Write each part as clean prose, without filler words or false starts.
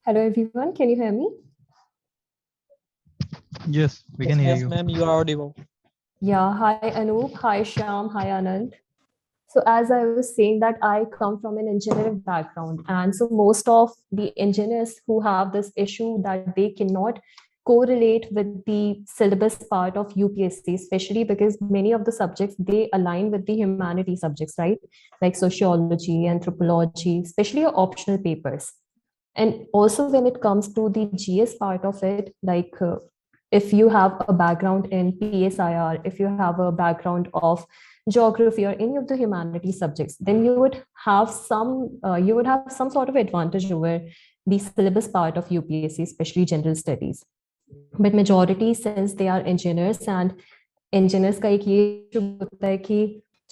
Hello everyone, can you hear me? Yes, we can hear Yes, you. ma'am, you are audible. Yeah, hi Anoop, hi Shyam, hi Anand. So as I was saying that I come from an engineering background, and so most of the engineers who have this issue that they cannot correlate with the syllabus part of UPSC, especially because many of the subjects they align with the humanities subjects, right? Like sociology, anthropology, especially your optional papers. And also when it comes to the GS part of it, like if you have a background in PSIR, if you have a background of geography or any of the humanities subjects, then you would have some sort of advantage over the syllabus part of UPSC, especially general studies. But majority, since they are engineers, and engineers का एक ये issue होता है कि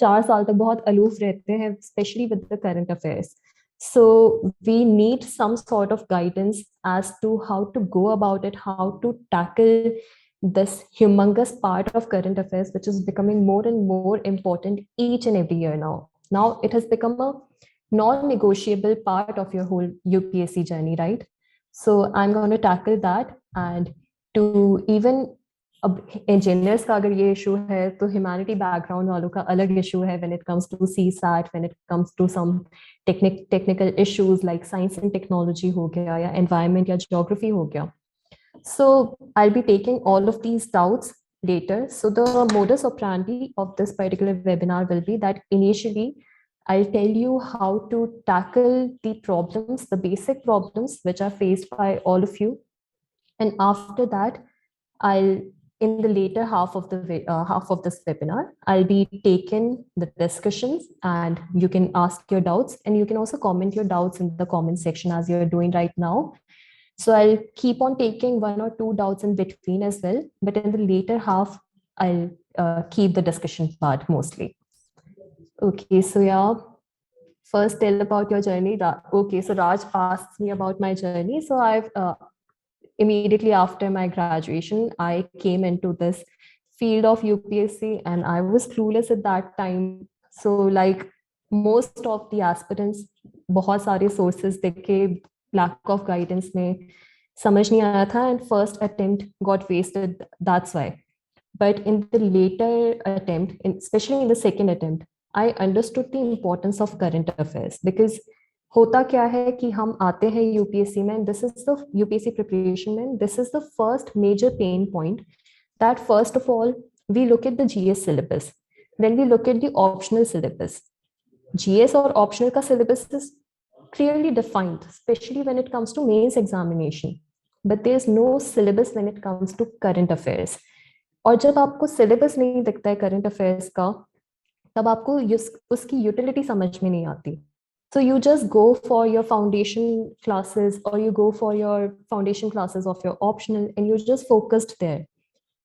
4 साल तक बहुत aloof रहते हैं, especially with the current affairs. So we need some sort of guidance as to how to go about it, how to tackle this humongous part of current affairs, which is becoming more and more important each and every year now. Now it has become a non-negotiable part of your whole UPSC journey, right? So I'm going to tackle that, and to even अब engineers का अगर ये issue है तो humanity background वालों का अलग issue है when it comes to C SAT, when it comes to some technical issues like science and technology हो गया या एनवायरनमेंट या ज्योग्राफी हो गया. So I'll be taking all of these doubts later. So the modus operandi of this particular webinar will be that initially I'll tell you how to tackle the problems, the basic problems which are faced by all of you. And after that, I'll in the later half of this webinar, I'll be taking the discussions, and you can ask your doubts, and you can also comment your doubts in the comment section as you're doing right now. So I'll keep on taking 1 or 2 doubts in between as well, but in the later half, I'll keep the discussion part mostly. Okay, so yeah, first tell about your journey. Okay, so Raj asked me about my journey. So I've immediately after my graduation, I came into this field of UPSC, and I was clueless at that time. So like most of the aspirants, बहुत सारे sources देख के lack of guidance में समझ नहीं आया था, and first attempt got wasted. That's why. But in the later attempt, especially in the second attempt, I understood the importance of current affairs, because होता क्या है कि हम आते हैं यूपीएससी में, this is the UPSC preparation में, this is the first major pain point that first of all we look at the GS syllabus, then we look at the optional syllabus. GS or optional का syllabus is clearly defined, especially when it comes to mains examination, but there's no syllabus when it comes to current affairs. और जब आपको syllabus नहीं दिखता है current affairs का, तब आपको उसकी यूटिलिटी समझ में नहीं आती. So you just go for your foundation classes, or you go for your foundation classes of your optional, and you're just focused there.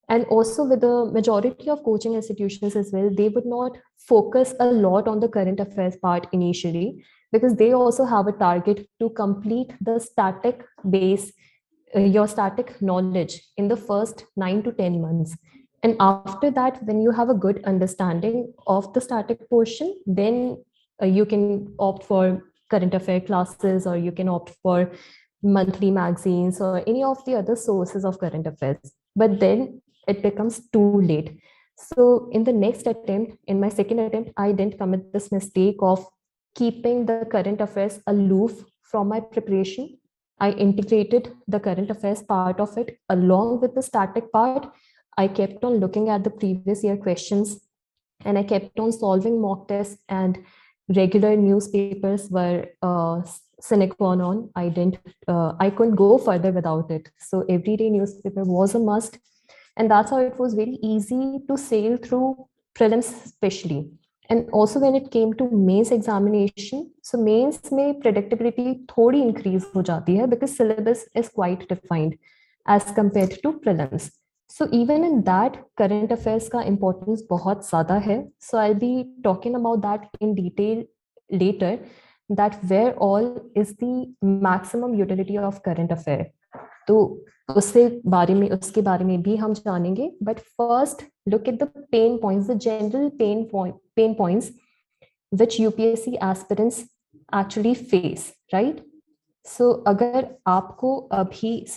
And also with the majority of coaching institutions as well, they would not focus a lot on the current affairs part initially, because they also have a target to complete the static base, your static knowledge in the first 9 to 10 months. And after that, when you have a good understanding of the static portion, then you can opt for current affair classes, or you can opt for monthly magazines or any of the other sources of current affairs. But then it becomes too late. So in the next attempt, in my second attempt, I didn't commit this mistake of keeping the current affairs aloof from my preparation. I integrated the current affairs part of it along with the static part. I kept on looking at the previous year questions, and I kept on solving mock tests, and regular newspapers were sine qua non. I couldn't go further without it. So everyday newspaper was a must, and that's how it was very easy to sail through prelims especially. And also when it came to mains examination, so mains में predictability थोड़ी increase हो जाती है, because syllabus is quite defined as compared to prelims. So even in that, current affairs का importance बहुत ज़्यादा है. So I'll be talking about that in detail later, that where all is the maximum utility of current affair. तो उसके बारे में भी हम जानेंगे. But first, look at the pain points, the general pain points which UPSC aspirants actually face, right? So अगर आपको अभी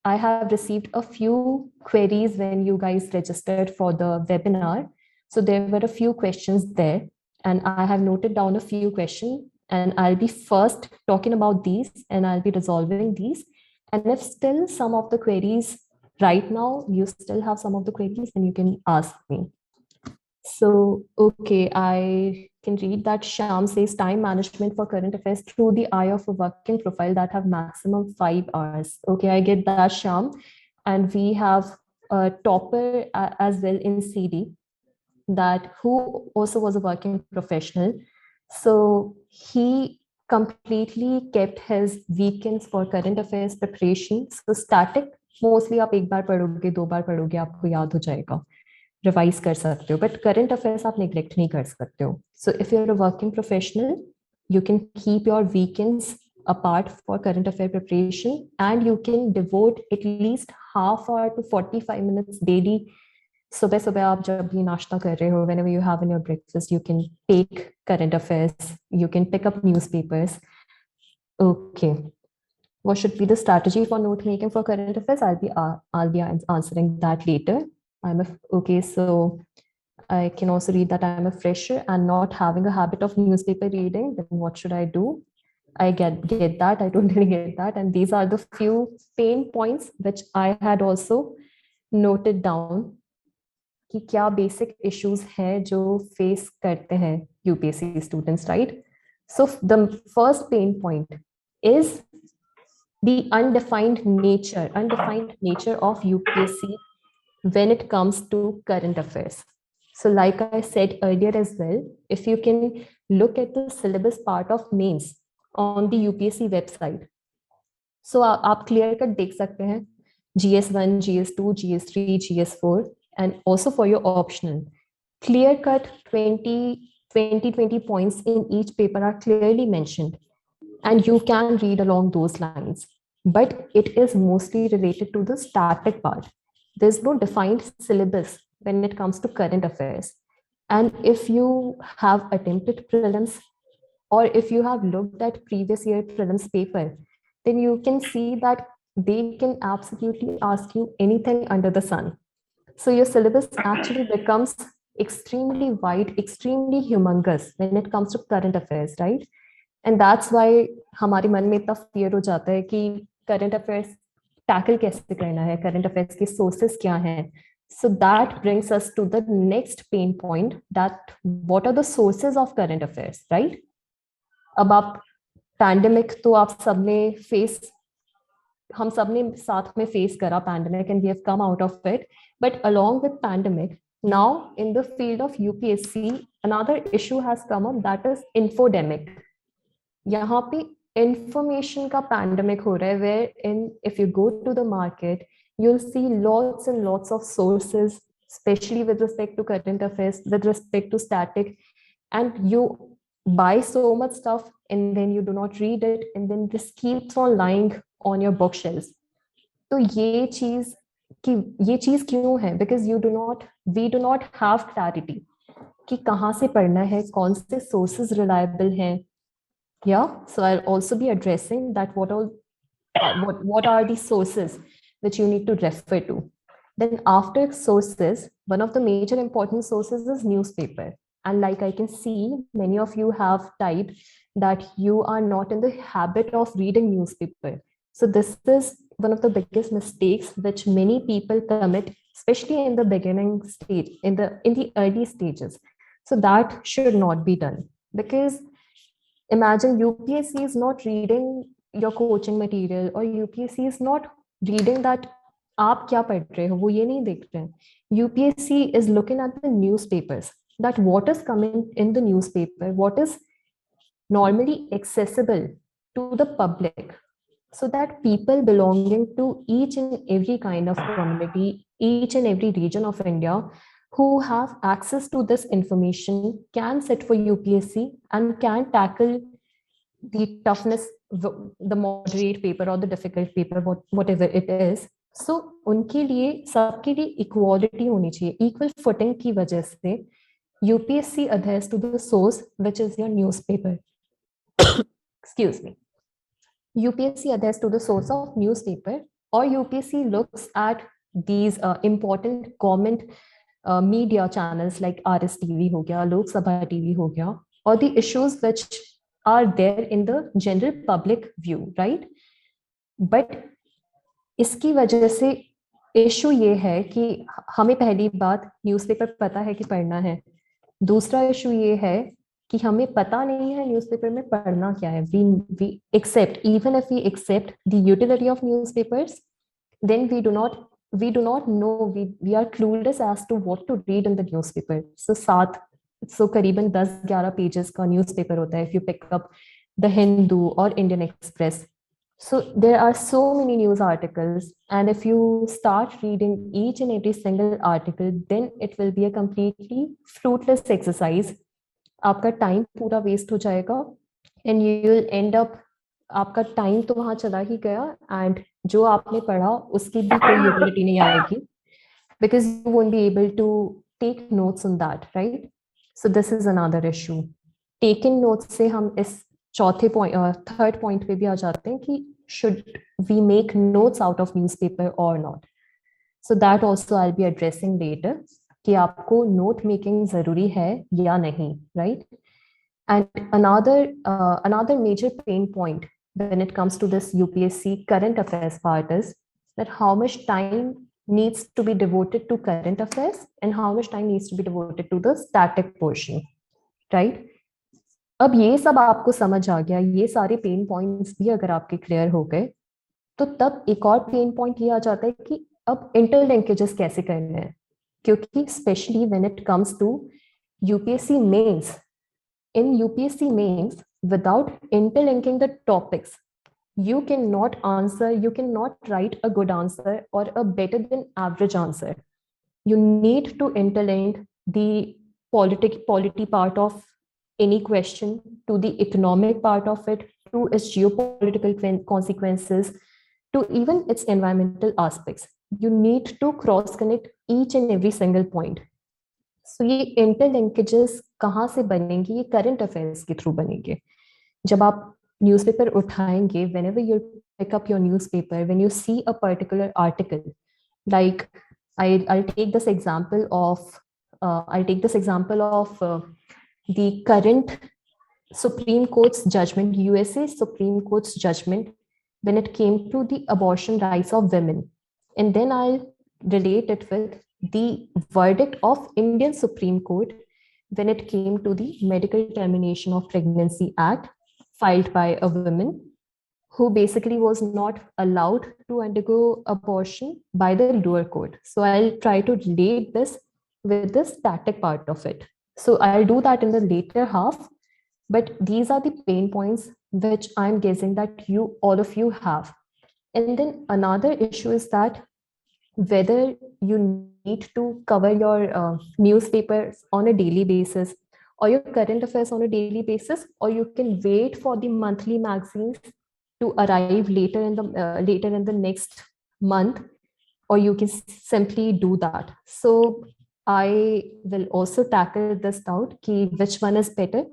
I have received a few queries when you guys registered for the webinar. So there were a few questions there, and I have noted down a few questions, and I'll be first talking about these, and I'll be resolving these. And if still some of the queries right now, you still have some of the queries, then you can ask me. So, okay, I can read that Sham says time management for current affairs through the eye of a working profile that have maximum 5 hours. Okay, I get that, Sham. And we have a topper as well in CD that who also was a working professional. So he completely kept his weekends for current affairs preparation. So static, mostly आप एक बार पढ़ोगे, 2 बार पढ़ोगे, आपको याद हो जाएगा. Revise कर सकते हो बट करंट अफेयर्स आप निग्लेक्ट नहीं कर सकते हो so if you are a working professional you can keep your weekends apart for current affair preparation and you can devote at least half hour to 45 minutes daily सुबह सुबह आप जब भी नाश्ता कर रहे हो whenever you have in your breakfast you can take current affairs you can pick up newspapers okay what should be the strategy for note making for current affairs I'll be answering that later okay so I can also read that I'm a fresher and not having a habit of newspaper reading. Then what should I do? I get that. I totally get that. And these are the few pain points which I had also noted down कि क्या basic issues हैं जो face करते हैं UPSC students, right? So the first pain point is the undefined nature of UPSC when it comes to current affairs. So like I said earlier as well, if you can look at the syllabus part of mains on the UPSC website, so आप clear cut देख सकते हैं GS1, GS2, GS3, GS4 and also for your optional. Clear cut 20 points in each paper are clearly mentioned and you can read along those lines. But it is mostly related to the static part. There's no defined syllabus when it comes to current affairs. And if you have attempted prelims or if you have looked at previous year prelims paper, then you can see that they can absolutely ask you anything under the sun. So your syllabus actually becomes extremely wide, extremely humongous when it comes to current affairs, right? And that's why हमारे मन में इतना fear हो जाता है कि current affairs tackle कैसे करना है करंट अफेयर्स के सोर्सेस क्या हैं so that brings us to the next pain point that what are the sources of current affairs right अब आप पैंडेमिक तो आप सबने फेस हम सबने साथ में फेस करा pandemic and we have come out of it but along with pandemic now in the field of UPSC another issue has come up that is infodemic यहाँ पे information का pandemic हो रहा है where if you go to the market you'll see lots and lots of sources especially with respect to current affairs with respect to static and you buy so much stuff and then you do not read it and then this keeps on lying on your bookshelves तो ये चीज क्यों है because we do not have clarity कि कहाँ से पढ़ना है कौन से sources reliable हैं yeah so I'll also be addressing that what are the sources which you need to refer to then after sources one of the major important sources is newspaper and like I can see many of you have typed that you are not in the habit of reading newspaper so this is one of the biggest mistakes which many people commit especially in the beginning stage in the early stages so that should not be done because imagine UPSC is not reading your coaching material or UPSC is not reading that आप क्या पढ़ रहे हो वो ये नहीं देख रहे हैं UPSC is looking at the newspapers that what is coming in the newspaper what is normally accessible to the public so that people belonging to each and every kind of community each and every region of India who have access to this information can sit for UPSC and can tackle the toughness, the moderate paper or the difficult paper, whatever it is. So उनके लिए सबके लिए equality होनी चाहिए equal footing की वजह से UPSC adheres to the source which is your newspaper. Excuse me. UPSC adheres to the source of newspaper, or UPSC looks at these important government media channels like RSTV हो गया, Lok Sabha TV हो गया, or the issues which are there in the general public view, right? But इसकी वजह से issue ये है कि हमें पहली बात न्यूज़पेपर पता है कि पढ़ना है, दूसरा इशू ये है कि हमें पता नहीं है न्यूज़पेपर में पढ़ना क्या है. We accept, even if we accept the utility of newspapers, then we do not know, we are clueless as to what to read in the newspaper. So करीबन 10-11 पेजेस का न्यूज़पेपर होता है if you pick up the Hindu or Indian Express. So there are so many news articles, and if you start reading each and every single article, then it will be a completely fruitless exercise. आपका time पूरा waste हो जाएगा, and you will end up, आपका time तो वहां चला ही गया, and जो आपने पढ़ा उसकी भी कोई यूटिलिटी नहीं आएगी, because you won't be able to take notes on that, right? So this is another issue. Taking notes से हम इस चौथे पॉइंट, थर्ड पॉइंट पे भी आ जाते हैं कि should we make notes out of newspaper or not. So that also I'll be addressing later, कि आपको नोट मेकिंग जरूरी है या नहीं, right? And another major pain point when it comes to this UPSC current affairs part is that how much time needs to be devoted to current affairs and how much time needs to be devoted to the static portion, right? अब ये सब आपको समझ आ गया, ये सारे pen points भी अगर आपके क्लियर हो गए, तो तब एक और पेन पॉइंट ये आ जाता है कि अब इंटरलिंकेजेस कैसे करने हैं, क्योंकि specially when it comes to UPSC mains, in UPSC mains, without interlinking the topics, you cannot write a good answer or a better than average answer. You need to interlink the polity part of any question to the economic part of it, to its geopolitical consequences, to even its environmental aspects. You need to cross connect each and every single point. सो ये interlinkages कहाँ से बनेंगे? ये current affairs के through बनेंगे. जब आप newspaper उठाएंगे, whenever you pick up your newspaper, when you see a particular article, like I'll take this example of the current Supreme Court's judgment, USA Supreme Court's judgment when it came to the abortion rights of women, and then I'll relate it with the verdict of Indian Supreme Court when it came to the Medical Termination of Pregnancy Act filed by a woman who basically was not allowed to undergo abortion by the lower court. So I'll try to relate this with the static part of it. So I'll do that in the later half, but these are the pain points which I'm guessing that all of you have. And then another issue is that whether you need to cover your newspapers on a daily basis or your current affairs on a daily basis, or you can wait for the monthly magazines to arrive later in the next month, or you can simply do that. So I will also tackle this out, ki which one is better,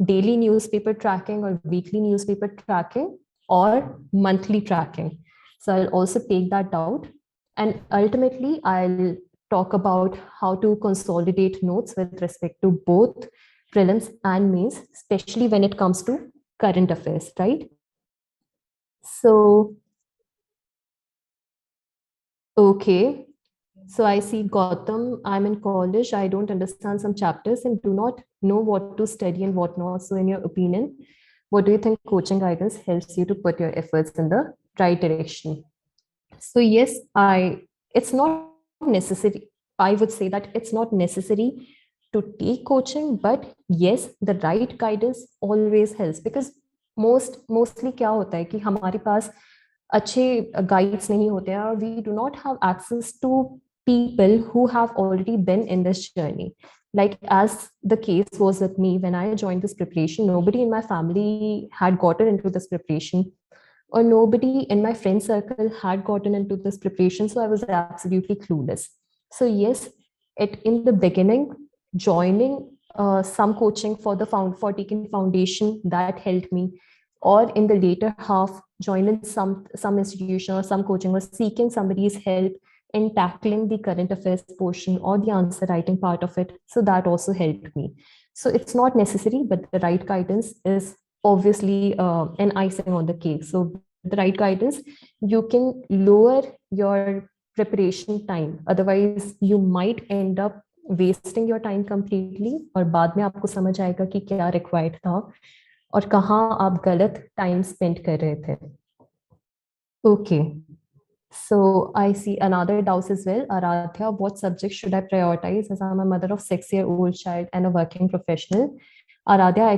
daily newspaper tracking or weekly newspaper tracking or monthly tracking. So I'll also take that out. And ultimately, I'll talk about how to consolidate notes with respect to both prelims and mains, especially when it comes to current affairs, right? So, okay. So I see Gautam, I'm in college, I don't understand some chapters and do not know what to study and what not. So in your opinion, what do you think coaching guidance helps you to put your efforts in the right direction? So yes, it's not necessary. I would say that it's not necessary to take coaching, but yes, the right guidance always helps, because mostly क्या होता है कि हमारे पास अच्छे guides नहीं होते हैं, we do not have access to people who have already been in this journey. Like as the case was with me when I joined this preparation, nobody in my family had gotten into this preparation, or nobody in my friend circle had gotten into this preparation, so I was absolutely clueless. So yes, in the beginning, joining some coaching for taking foundation, that helped me. or in the later half join in some institution or some coaching or seeking somebody's help in tackling the current affairs portion or the answer writing part of it. So that also helped me. So it's not necessary, but the right guidance is obviously an icing on the cake. So with the right guidance, you can lower your preparation time. Otherwise, you might end up wasting your time completely, और बाद में आपको समझ आएगा कि क्या required था और कहाँ आप गलत time spend कर रहे थे. Okay. So I see another doubt as well. Aradhya, what subject should I prioritize as I'm a mother of 6-year-old child and a working professional? Aradhya,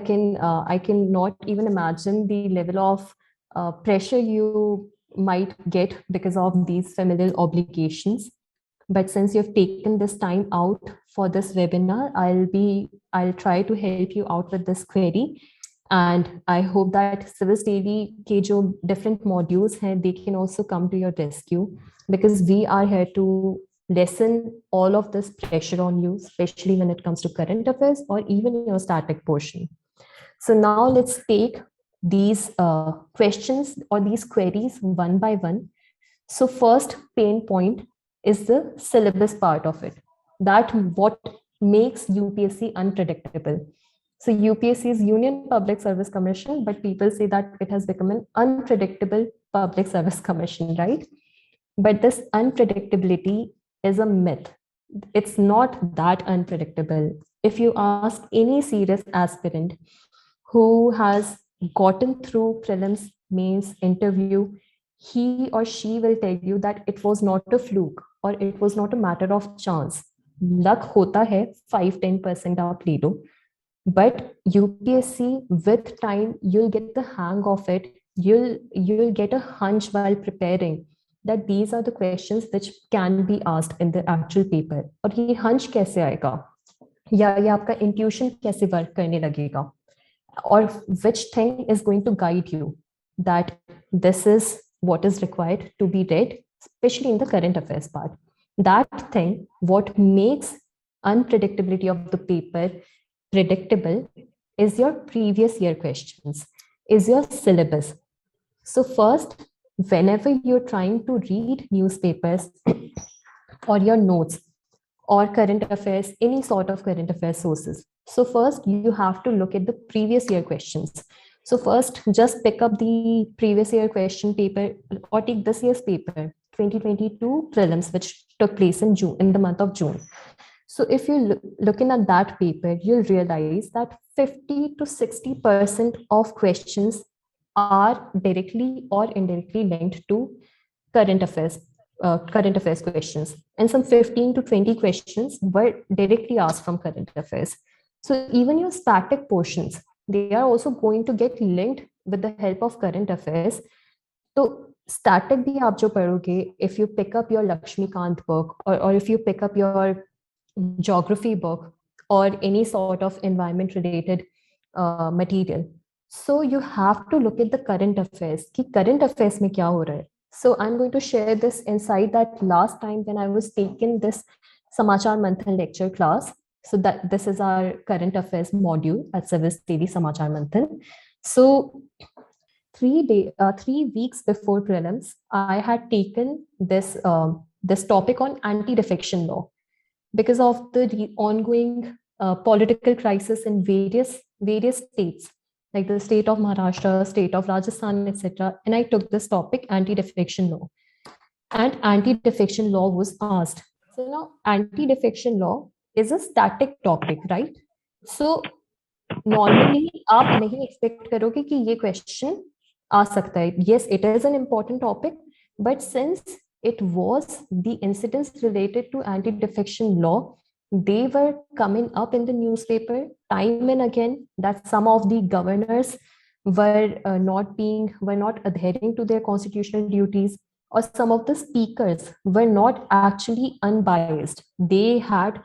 I can not even imagine the level of pressure you might get because of these familial obligations. But since you've taken this time out for this webinar, I'll try to help you out with this query. And I hope that Civilsdaily के जो different modules हैं, they can also come to your rescue, because we are here to lessen all of this pressure on you, especially when it comes to current affairs or even your static portion. So now let's take these questions or these queries one by one. So first pain point is the syllabus part of it. That what makes UPSC unpredictable. So UPSC is Union Public Service Commission, but people say that it has become an unpredictable public service commission, right? But this unpredictability is a myth. It's not that unpredictable. If you ask any serious aspirant who has gotten through prelims, mains, interview, he or she will tell you that it was not a fluke or it was not a matter of chance. Luck hota hai, 5-10% aap le lo. But UPSC, with time, you'll get the hang of it. You'll get a hunch while preparing that these are the questions which can be asked in the actual paper. और ये hunch कैसे आएगा? या ये आपका intuition कैसे work करने लगेगा? Or which thing is going to guide you that this is what is required to be read, especially in the current affairs part. That thing, what makes unpredictability of the paper predictable is your previous year questions, is your syllabus. So first, whenever you're trying to read newspapers or your notes or current affairs, any sort of current affairs sources. So first, you have to look at the previous year questions. So first, just pick up the previous year question paper or take this year's paper, 2022 prelims, which took place in June, in the month of June. So if you're looking at that paper, you'll realize that 50 to 60% of questions are directly or indirectly linked to current affairs questions, and some 15 to 20 questions were directly asked from current affairs. So even your static portions, they are also going to get linked with the help of current affairs. So static bhi aap jo padhoge, if you pick up your Lakshmikant book or if you pick up your geography book or any sort of environment related material, so you have to look at the current affairs. Ki current affairs mein kya ho raha hai? So I'm going to share this insight that last time when I was taking this Samachar Manthan lecture class, so that this is our current affairs module at Civilsdaily Samachar Manthan. So 3 weeks before prelims, I had taken this topic on anti-defection law because of the ongoing political crisis in various states, like the state of Maharashtra, state of Rajasthan, etc. And I took this topic, anti-defection law. And anti-defection law was asked. So now anti-defection law is a static topic, right? So normally आप नहीं expect करोगे कि ये question आ सकता है. Yes, it is an important topic, but since it was the incidents related to anti-defection law, they were coming up in the newspaper time and again that some of the governors were not adhering to their constitutional duties, or some of the speakers were not actually unbiased. They had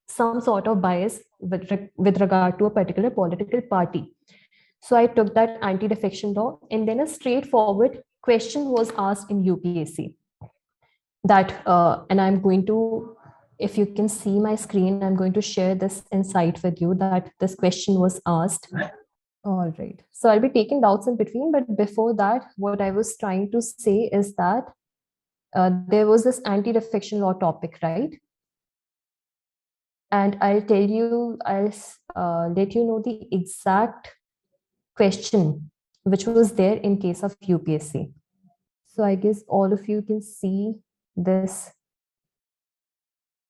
some sort of bias with regard to a particular political party. So I took that anti-defection law, and then a straightforward question was asked in UPSC. That and I'm going to, if you can see my screen, I'm going to share this insight with you that this question was asked. All right. So I'll be taking doubts in between, but before that, what I was trying to say is that there was this anti-defection law topic, right? And I'll let you know the exact question which was there in case of UPSC. So I guess all of you can see this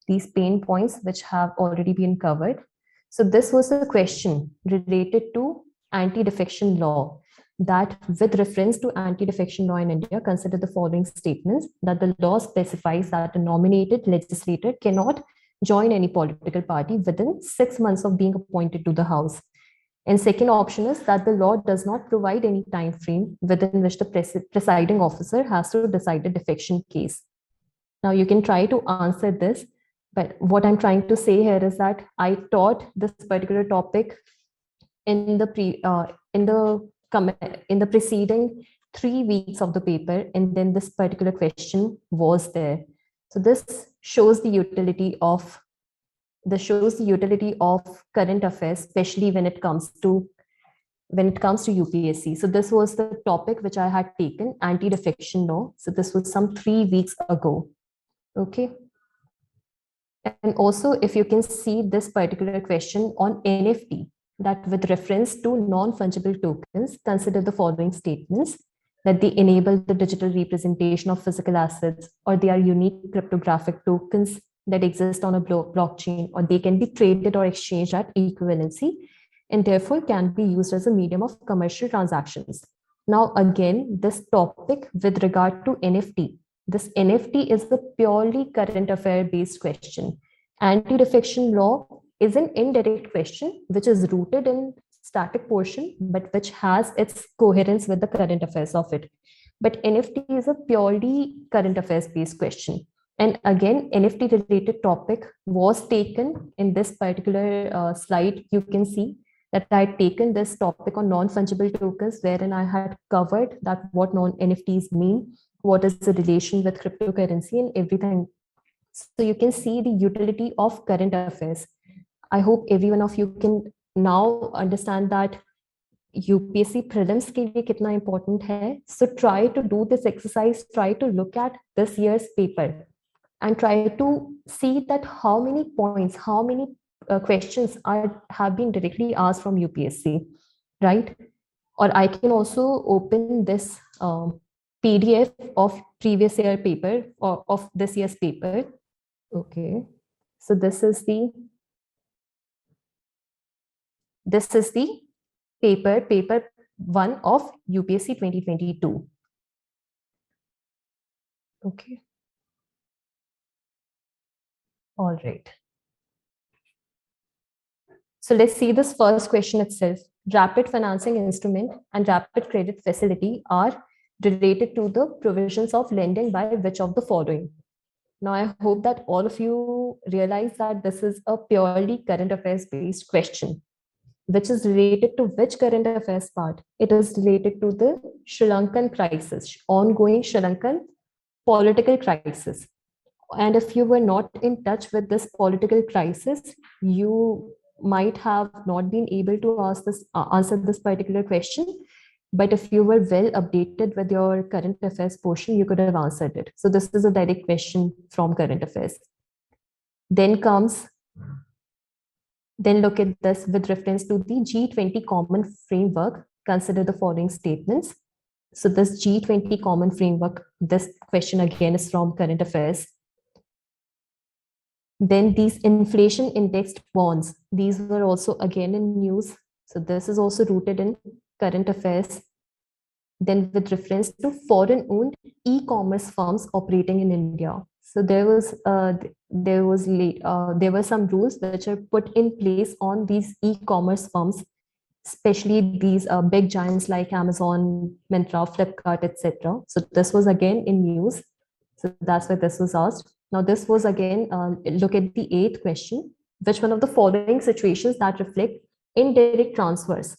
these pain points which have already been covered. So this was the question related to anti-defection law, that with reference to anti-defection law in India, consider the following statements: that the law specifies that a nominated legislator cannot join any political party within 6 months of being appointed to the House. And second option is that the law does not provide any time frame within which the presiding officer has to decide a defection case. Now you can try to answer this, but what I'm trying to say here is that I taught this particular topic in the in the preceding 3 weeks of the paper, and then this particular question was there. So this shows the utility of current affairs, especially when it comes to UPSC. So this was the topic which I had taken, anti-defection law. So this was some 3 weeks ago. Okay. And also, if you can see this particular question on NFT, that with reference to non-fungible tokens, consider the following statements: that they enable the digital representation of physical assets, or they are unique cryptographic tokens that exist on a blockchain, or they can be traded or exchanged at equivalency, and therefore can be used as a medium of commercial transactions. Now, again, this topic with regard to NFT, this NFT is a purely current affair based question. Anti-defection law is an indirect question which is rooted in static portion, but which has its coherence with the current affairs of it. But NFT is a purely current affairs based question. And again, NFT related topic was taken in this particular slide. You can see that I had taken this topic on non-fungible tokens, wherein I had covered that what non-NFTs mean, what is the relation with cryptocurrency and everything. So you can see the utility of current affairs. I hope every one of you can now understand that UPSC prelims के लिए कितना important है. So try to do this exercise, try to look at this year's paper and try to see that how many points, how many questions have been directly asked from UPSC, right? Or I can also open this PDF of previous year paper or of this year's paper. Okay, so this is the paper 1 of UPSC 2022. Okay. All right. So let's see this first question itself. Rapid financing instrument and rapid credit facility are related to the provisions of lending by which of the following? Now, I hope that all of you realize that this is a purely current affairs based question, which is related to which current affairs part? It is related to the Sri Lankan crisis, ongoing Sri Lankan political crisis. And if you were not in touch with this political crisis, you might have not been able to answer this particular question. But if you were well updated with your current affairs portion, you could have answered it. So this is a direct question from current affairs. Then look at this with reference to the G20 common framework. Consider the following statements. So this G20 common framework, this question again is from current affairs. Then these inflation indexed bonds, these were also again in news. So this is also rooted in current affairs. Then with reference to foreign owned e-commerce firms operating in India. So there were some rules which are put in place on these e-commerce firms, especially these big giants like Amazon, Myntra, Flipkart, etc. So this was again in news. So that's why this was asked. Now this was again, look at the 8th question. Which one of the following situations that reflect indirect transfers,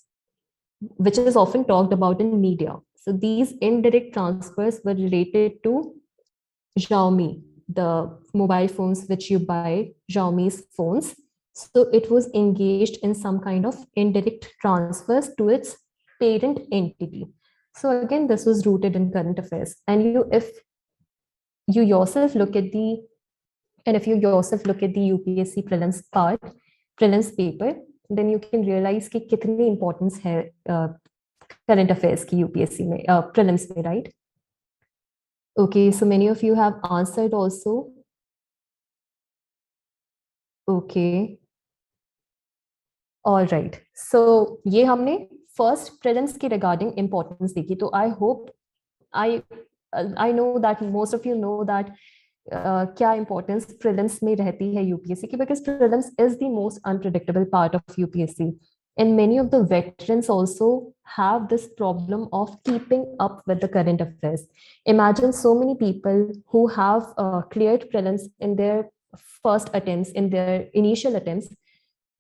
which is often talked about in media? So these indirect transfers were related to Xiaomi, the mobile phones which you buy, Xiaomi's phones. So it was engaged in some kind of indirect transfers to its parent entity. So again, this was rooted in current affairs. And if you yourself look at the if you yourself look at the UPSC prelims paper, then you can realize कि कितनी importance है current affairs की UPSC में prelims में, right? Okay, so many of you have answered also. Okay. All right. So ये हमने first prelims की regarding importance देखी. तो I hope I know that most of you know that क्या importance prelims में रहती है UPSC की, because prelims is the most unpredictable part of UPSC. And many of the veterans also have this problem of keeping up with the current affairs. Imagine so many people who have cleared prelims in their first attempts, in their initial attempts,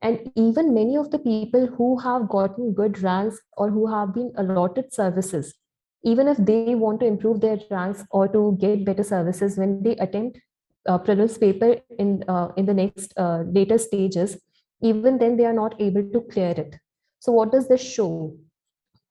and even many of the people who have gotten good ranks or who have been allotted services, even if they want to improve their ranks or to get better services when they attempt prelims paper in the next later stages, even then they are not able to clear it. So what does this show?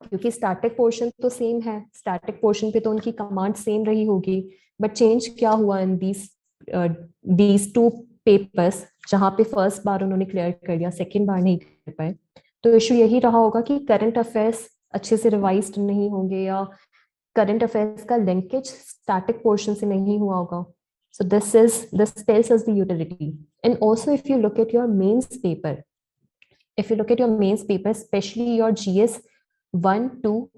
क्योंकि static portion तो same है, static portion पे तो उनकी command same रही होगी, but change क्या हुआ इन दीज टू पेपर्स, जहां पे फर्स्ट बार उन्होंने क्लियर कर दिया, सेकेंड बार नहीं कर पाए. तो इशू यही रहा होगा कि करंट अफेयर्स अच्छे से रिवाइज्ड नहीं होंगे या करंट अफेयर्स का लिंकेज स्टैटिक पोर्शन से नहीं हुआ होगा. So this tells us the utility. And also if you look at your mains paper, especially your GS1, 2,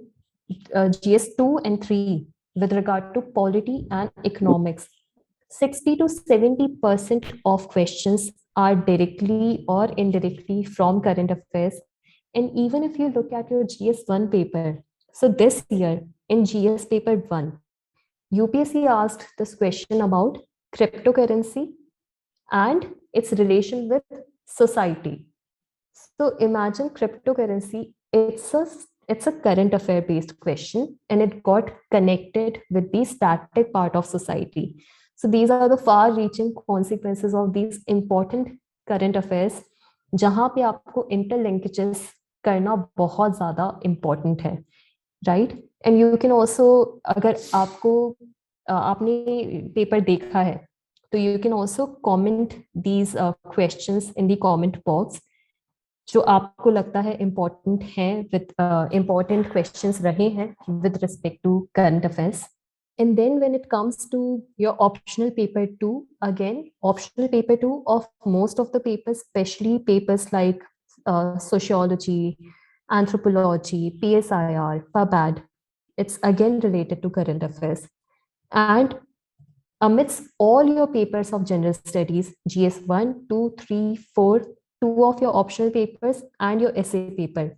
GS2 and 3 with regard to polity and economics, 60 to 70% of questions are directly or indirectly from current affairs. And even if you look at your GS1 paper, so this year in GS paper 1, UPSC asked this question about cryptocurrency and its relation with society. So imagine cryptocurrency, it's a current affair based question, and it got connected with the static part of society. So these are the far reaching consequences of these important current affairs, जहां पे आपको interlinkages करना बहुत ज़्यादा important है, right? And you can also, अगर आपको आपने पेपर देखा है, तो you can also comment these questions in the comment box, जो आपको लगता है important है, with important questions रहे हैं with respect to current affairs. And then when it comes to your optional paper 2, again, optional paper 2 of most of the papers, especially papers like sociology, anthropology, PSIR, PubAd, it's again related to current affairs. And amidst all your papers of general studies, GS1, 2, 3, 4, 2 of your optional papers and your essay paper,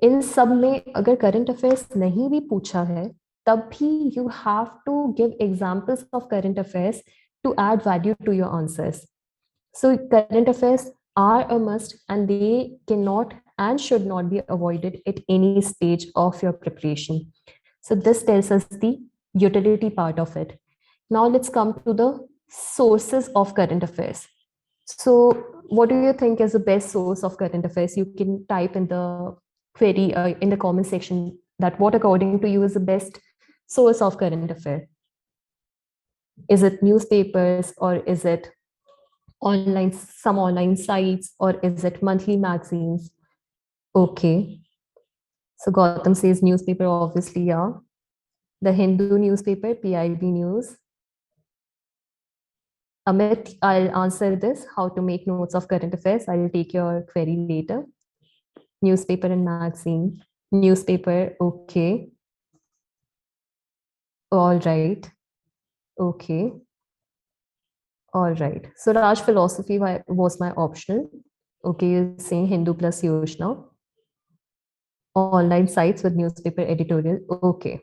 इन सब में अगर current affairs नहीं भी पूछा है, तब भी you have to give examples of current affairs to add value to your answers. So current affairs are a must, and they cannot and should not be avoided at any stage of your preparation. So this tells us the utility part of it. Now let's come to the sources of current affairs. So what do you think is the best source of current affairs? You can type in the query in the comment section that what according to you is the best source of current affair. Is it newspapers, or is it some online sites, or is it monthly magazines? Okay. So Gautam says newspaper, obviously, yeah. The Hindu newspaper, PIB News. Amit, I'll answer this, how to make notes of current affairs. I'll take your query later. Newspaper and magazine. Newspaper, okay. All right. Okay. All right. So Raj, philosophy was my optional. Okay, you're saying Hindu plus Yoshna. Online sites with newspaper editorial. Okay.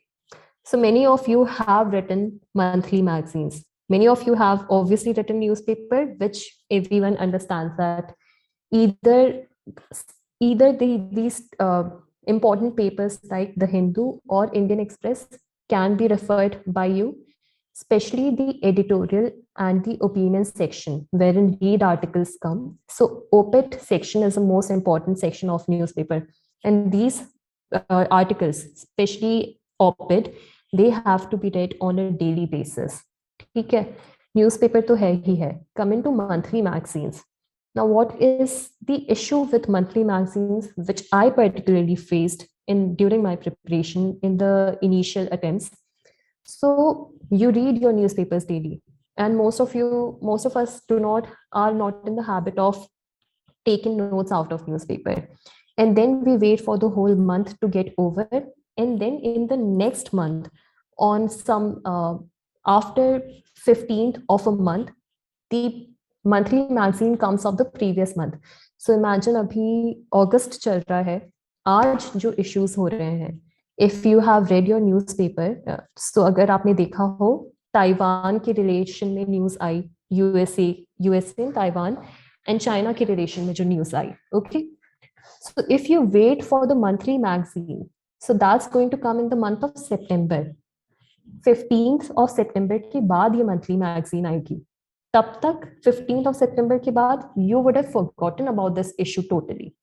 So many of you have written monthly magazines. Many of you have obviously written newspaper, which everyone understands that either these important papers like the Hindu or Indian Express can be referred by you. especially the editorial and the opinion section, wherein lead articles come. So op-ed section is the most important section of newspaper. And these articles, especially op-ed, they have to be read on a daily basis. ठीक है, newspaper तो है ही है. Coming to monthly magazines. Now, what is the issue with monthly magazines, which I particularly faced during my preparation in the initial attempts? So you read your newspapers daily, and most of us are not in the habit of taking notes out of newspaper, and then we wait for the whole month to get over, and then in the next month, on some after 15th of a month, the monthly magazine comes of the previous month. So imagine अभी अगस्त चल रहा है, आज जो issues हो रहे हैं, if you have read your newspaper, so अगर आपने देखा हो ताइवान के रिलेशन में news I, USA and Taiwan and China के रिलेशन में जो news I, okay. So if you wait for the monthly magazine, so that's going to come in the month of September. 15th of September के बाद ये monthly magazine आएगी. तब तक 15th of September के बाद you would have forgotten about this issue totally.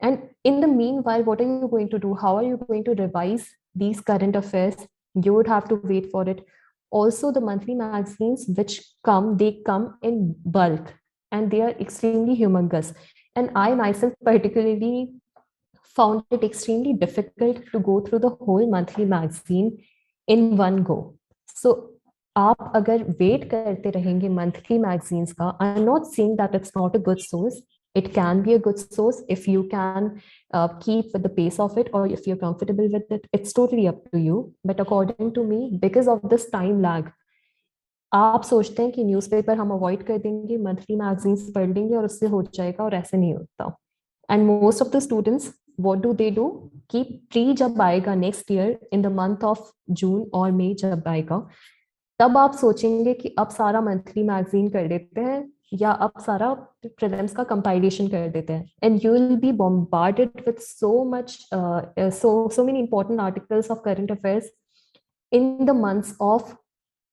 And in the meanwhile, what are you going to do? How are you going to revise these current affairs? You would have to wait for it. Also, the monthly magazines which come, they come in bulk and they are extremely humongous. And I myself particularly found it extremely difficult to go through the whole monthly magazine in one go. So आप अगर wait करते रहेंगे monthly magazines का, I'm not saying that it's not a good source. It can be a good source if you can keep with the pace of it, or if you're comfortable with it. It's totally up to you. But according to me, because of this time lag, आप सोचते हैं कि newspaper हम avoid कर देंगे, monthly magazines पढ़ लेंगे और उससे हो जाएगा, और ऐसे नहीं होता. And most of the students, what do they do कि प्री जब आएगा next year in the month of June और मई जब आएगा, तब आप सोचेंगे कि अब सारा मंथली मैगजीन कर लेते हैं या अब सारा प्रीलिम्स का कंपाइलेशन कर देते हैं, and you will be bombarded with so many important articles of current affairs in the months of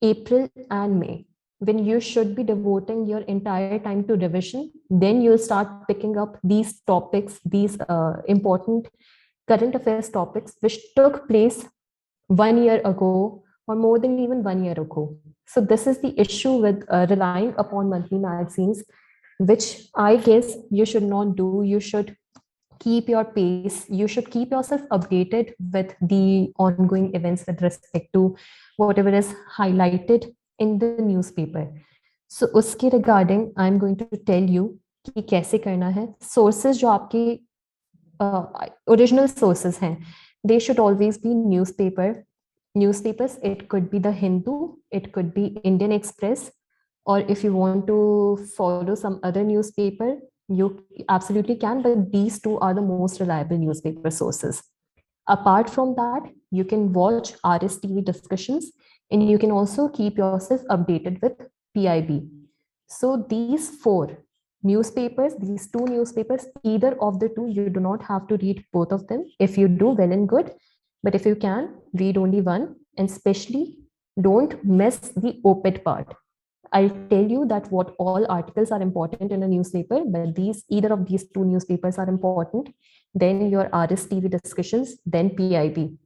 April and May, when you should be devoting your entire time to revision. Then you'll start picking up these topics, these important current affairs topics which took place 1 year ago or more than even 1 year ago. So this is the issue with relying upon monthly magazines, which I guess you should not do. You should keep your pace. You should keep yourself updated with the ongoing events with respect to whatever is highlighted in the newspaper. So uske regarding I'm going to tell you कि कैसे करना है. Sources जो आपके original sources हैं, they should always be newspapers. It could be the Hindu, it could be Indian Express, or if you want to follow some other newspaper, you absolutely can, but these two are the most reliable newspaper sources. Apart from that, you can watch RSTV discussions, and you can also keep yourself updated with PIB. So these two newspapers, either of the two, you do not have to read both of them. If you do, well and good. But if you can, read only one, and especially don't miss the op-ed part. I'll tell you that what all articles are important in a newspaper, but either of these two newspapers are important. Then your RSTV discussions, then PIB.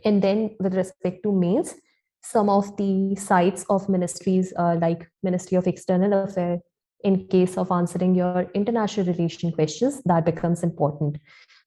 And then with respect to mains, some of the sites of ministries like Ministry of External Affairs, in case of answering your international relation questions, that becomes important.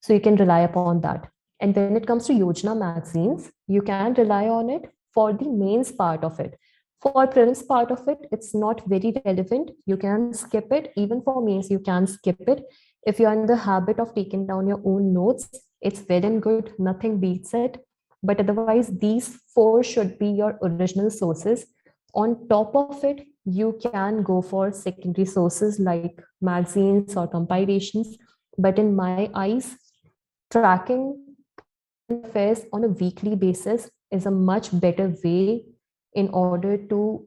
So you can rely upon that. And when it comes to Yojana magazines, you can rely on it for the mains part of it. For prelims part of it, it's not very relevant. You can skip it. Even for mains, you can skip it. If you're in the habit of taking down your own notes, it's well and good. Nothing beats it. But otherwise, these 4 should be your original sources. On top of it, you can go for secondary sources like magazines or compilations. But in my eyes, tracking affairs on a weekly basis is a much better way in order to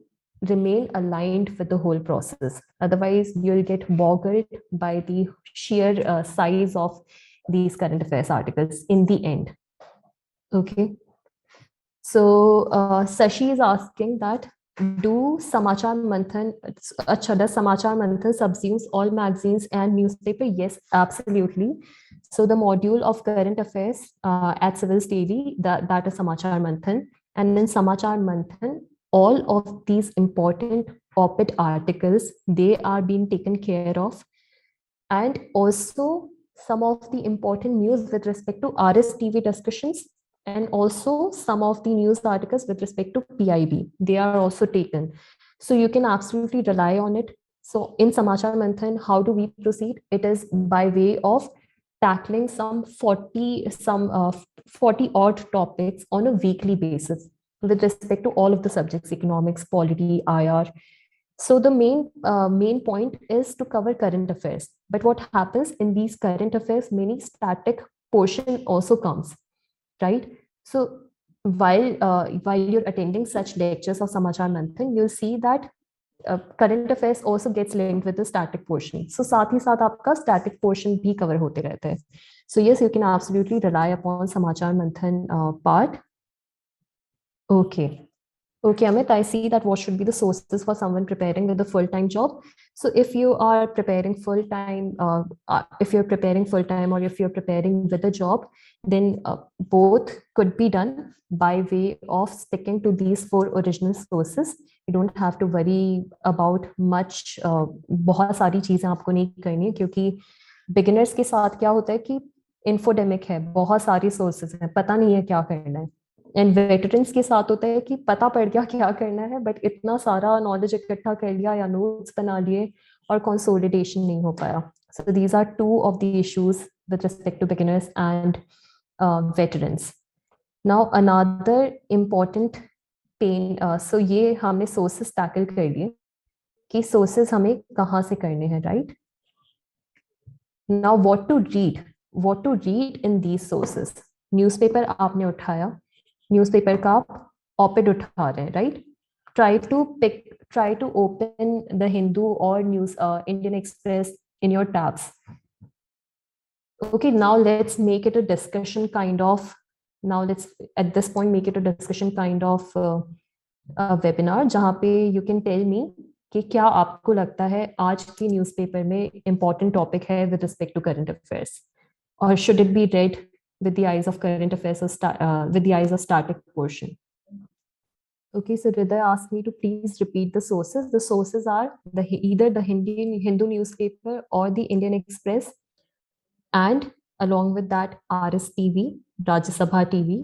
remain aligned with the whole process. Otherwise, you'll get boggled by the sheer size of these current affairs articles in the end. Okay. Sashi is asking that do Samachar Manthan, does Samachar Manthan subsumes all magazines and newspaper? Yes, absolutely. So the module of current affairs at Civilsdaily, that is Samachar Manthan. And in Samachar Manthan, all of these important op-ed articles, they are being taken care of. And also some of the important news with respect to RSTV discussions, and also some of the news articles with respect to PIB. They are also taken. So you can absolutely rely on it. So in Samachar Manthan, how do we proceed? It is by way of tackling some 40 odd topics on a weekly basis with respect to all of the subjects: economics, polity, IR. So the main point is to cover current affairs. But what happens in these current affairs, many static portion also comes, right? So while you're attending such lectures of Samachar Manthan, you'll see that current affairs also gets linked with the static portion. So साथ ही साथ आपका static portion भी cover होते रहते हैं. So yes, you can absolutely rely upon Samachar Manthan part. Okay. Okay, Amit, I see that what should be the sources for someone preparing with a full-time job. So if you are preparing full-time, if you're preparing full-time or if you're preparing with a job, then both could be done by way of sticking to these 4 original sources. You don't have to worry about much. बहुत सारी चीजें आपको नहीं करनी है, क्योंकि beginners के साथ क्या होता है कि infodemic है, बहुत सारी sources हैं, पता नहीं है क्या करना है. एंड वेटरन्स के साथ होता है कि पता पड़ गया क्या करना है, बट इतना सारा नॉलेज इकट्ठा कर लिया या नोट्स बना लिए और कंसोलिडेशन नहीं हो पाया. So these are 2 of the issues with respect to beginners and veterans. Now another important pain, so ये हमने सोर्सेस टैकल कर लिए कि सोर्सेस हमें कहाँ से करने हैं, right? Now what to read in these sources. Newspaper आपने उठाया, न्यूज़पेपर का आप ऑप-एड उठा रहे हैं, right? Try to open the Hindu or news Indian Express in your tabs. Okay, now let's make it a discussion kind of. Now let's at this point make it a discussion kind of webinar जहाँ पे you can tell me कि क्या आपको लगता है आज की newspaper में important topic है with respect to current affairs, or should it be read with the eyes of current affairs or with the eyes of static portion? Okay, so Hriday asked me to please repeat the sources. The sources are either the Hindu newspaper or the Indian Express, and along with that RSTV, Rajya Sabha TV,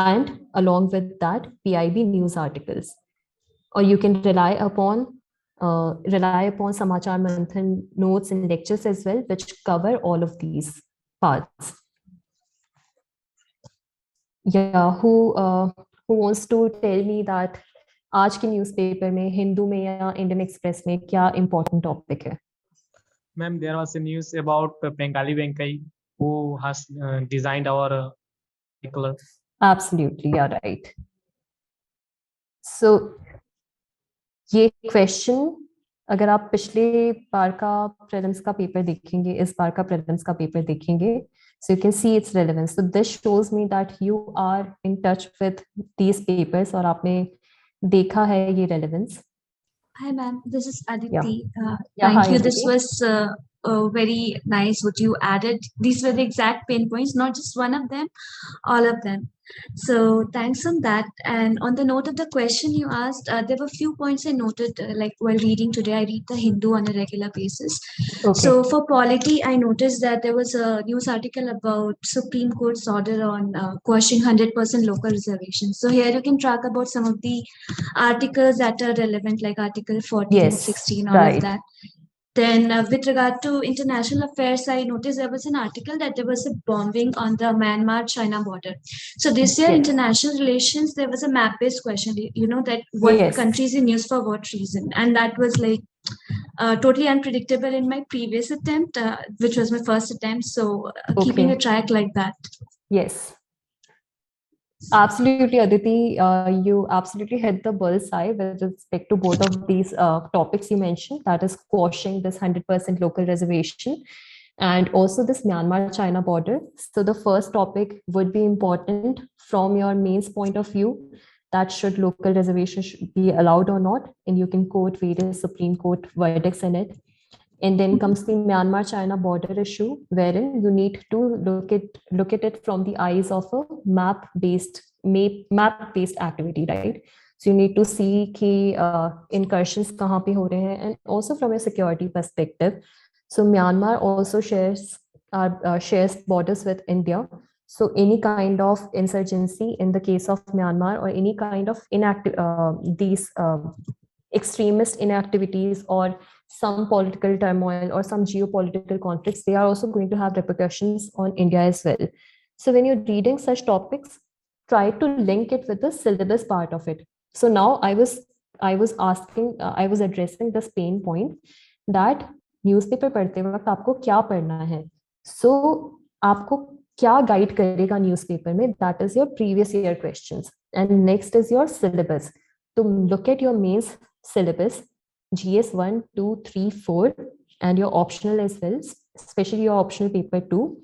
and along with that PIB news articles. Or you can rely upon Samachar Manthan notes and lectures as well, which cover all of these parts. Yeah, who wants to tell me that आज की newspaper में, हिंदू में या Indian express में क्या important topic है? Ma'am, there was a news about Bengali Venkai, who has designed our article. Absolutely, you're right. So ये question, अगर आप पिछले बार का prelims का पेपर देखेंगे, इस बार का prelims का पेपर देखेंगे, so you can see its relevance. So this shows me that you are in touch with these papers और आपने देखा है ये relevance. Hi ma'am, this is Aditi. Yeah, Thank hi, you. This Aditi. was very nice what you added. These were the exact pain points, not just one of them, all of them. So thanks on that. And on the note of the question you asked, there were a few points I noted, like while reading today. I read the Hindu on a regular basis. Okay. So for polity, I noticed that there was a news article about Supreme Court's order on quashing 100% local reservations. So here you can track about some of the articles that are relevant, like Article 14, Yes, 16, all right. of that. Then with regard to international affairs, I noticed there was an article that there was a bombing on the Myanmar-China border. So this year, Yes. international relations, there was a map-based question, you know, that what Yes. countries in use for what reason. And that was like totally unpredictable in my previous attempt, which was my first attempt. So keeping a track like that. Yes. Absolutely, Aditi. You absolutely hit the bullseye with respect to both of these topics you mentioned, that is quashing this 100% local reservation and also this Myanmar-China border. So the first topic would be important from your mains point of view, that should local reservations be allowed or not, and you can quote various Supreme Court verdicts in it. And then comes the Myanmar-China border issue, wherein you need to look at it from the eyes of a map-based activity, right? So you need to see कि incursions कहाँ पे हो रहे हैं, and also from a security perspective. So Myanmar also shares borders with India. So any kind of insurgency in the case of Myanmar, or any kind of these extremist inactivities, or some political turmoil or some geopolitical conflicts, they are also going to have repercussions on India as well. So when you're reading such topics, try to link it with the syllabus part of it. So now I was addressing this pain point, that newspaper पढ़ते वक्त आपको क्या पढ़ना है. So आपको क्या guide करेगा newspaper में, that is your previous year questions, and next is your syllabus. To look at your mains syllabus, GS 1, 2, 3, 4, and your optional as well, especially your optional paper 2.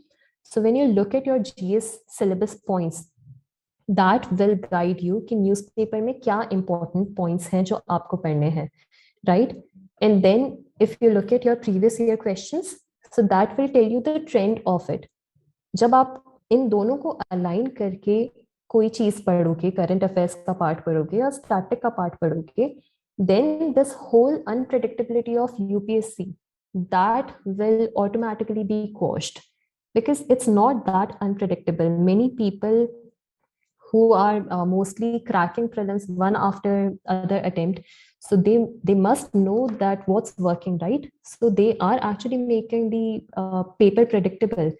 So when you look at your GS syllabus points, that will guide you कि newspaper में क्या important points हैं जो आपको पढ़ने हैं, right? And then if you look at your previous year questions, so that will tell you the trend of it. जब आप इन दोनों को अलाइन करके कोई चीज पढ़ोगे, करंट अफेयर्स का पार्ट पढ़ोगे या स्टैटिक का पार्ट पढ़ोगे, then this whole unpredictability of UPSC, that will automatically be quashed, because it's not that unpredictable. Many people who are mostly cracking prelims one after other attempt, so they must know that what's working, right? So they are actually making the paper predictable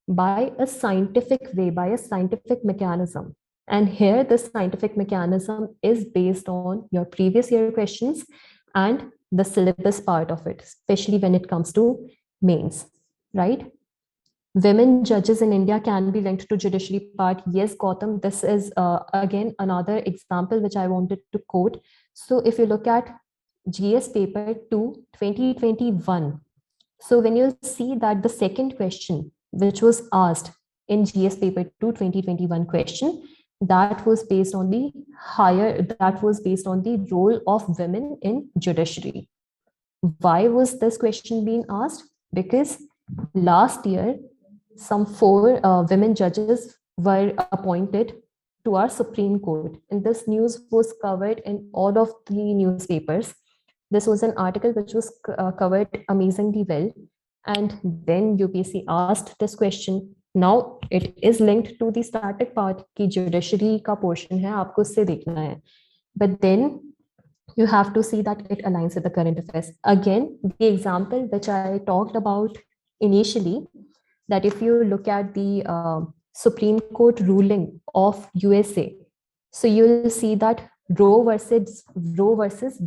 by a scientific way, by a scientific mechanism. And here the scientific mechanism is based on your previous year questions and the syllabus part of it, especially when it comes to mains, right? Women judges in India can be linked to judiciary part. Yes, Gautam, this is again another example which I wanted to quote. So if you look at GS paper 2, 2021, so when you see that the second question which was asked in GS paper 2 2021 question, that was based on the role of women in judiciary. Why was this question being asked? Because last year some 4 women judges were appointed to our Supreme Court, and this news was covered in all of the newspapers. This was an article which was covered amazingly well. And then UPSC asked this question. Now it is linked to the static part ki judiciary ka portion hai, aapko usse dekhna hai. But then you have to see that it aligns with the current affairs. Again, the example which I talked about initially, that if you look at the Supreme Court ruling of USA, so you'll see that Roe versus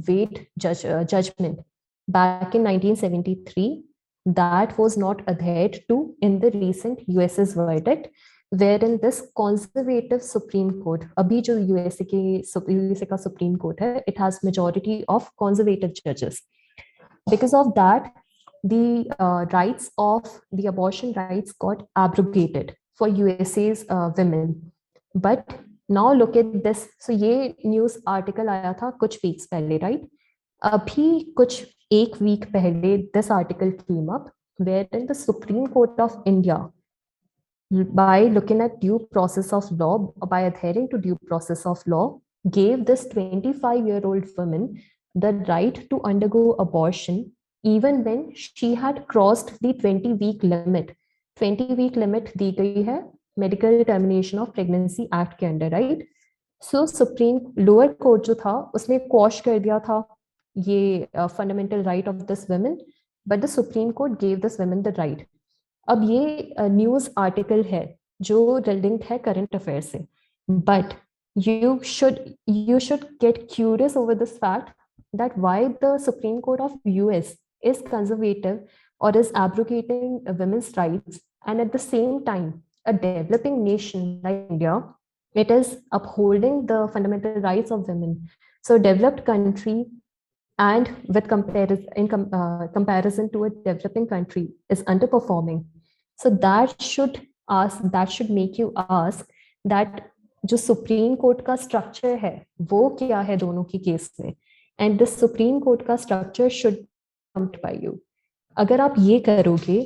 Wade judgment back in 1973, that was not adhered to in the recent US's verdict, wherein this conservative Supreme Court, abhi jo USA ka Supreme Court hai, it has majority of conservative judges. Because of that, the rights of the abortion rights got abrogated for USA's women. But now look at this. So ये news article आया था कुछ weeks पहले, right? अभी कुछ एक week पहले this article came up, wherein the Supreme Court of India, by looking at due process of law, by adhering to due process of law, gave this 25-year-old woman the right to undergo abortion even when she had crossed the 20-week limit. 20-week limit दी गई है Medical Termination of Pregnancy Act के under, right? So Supreme lower court जो था उसने quash कर दिया था ये fundamental right of this woman, but the Supreme Court gave this woman the right. अब ये न्यूज आर्टिकल है जो लिंक्ड है करंट अफेयर से, but you should get curious over this fact that why the Supreme Court of US is conservative or is abrogating women's rights, and at the same time a developing nation like India, it is upholding the fundamental rights of women. So a developed country and with comparison to a developing country is underperforming, so that should make you ask that जो Supreme Court का structure है वो क्या है दोनों की case में, and this Supreme Court का structure should come by you. अगर आप ये करोगे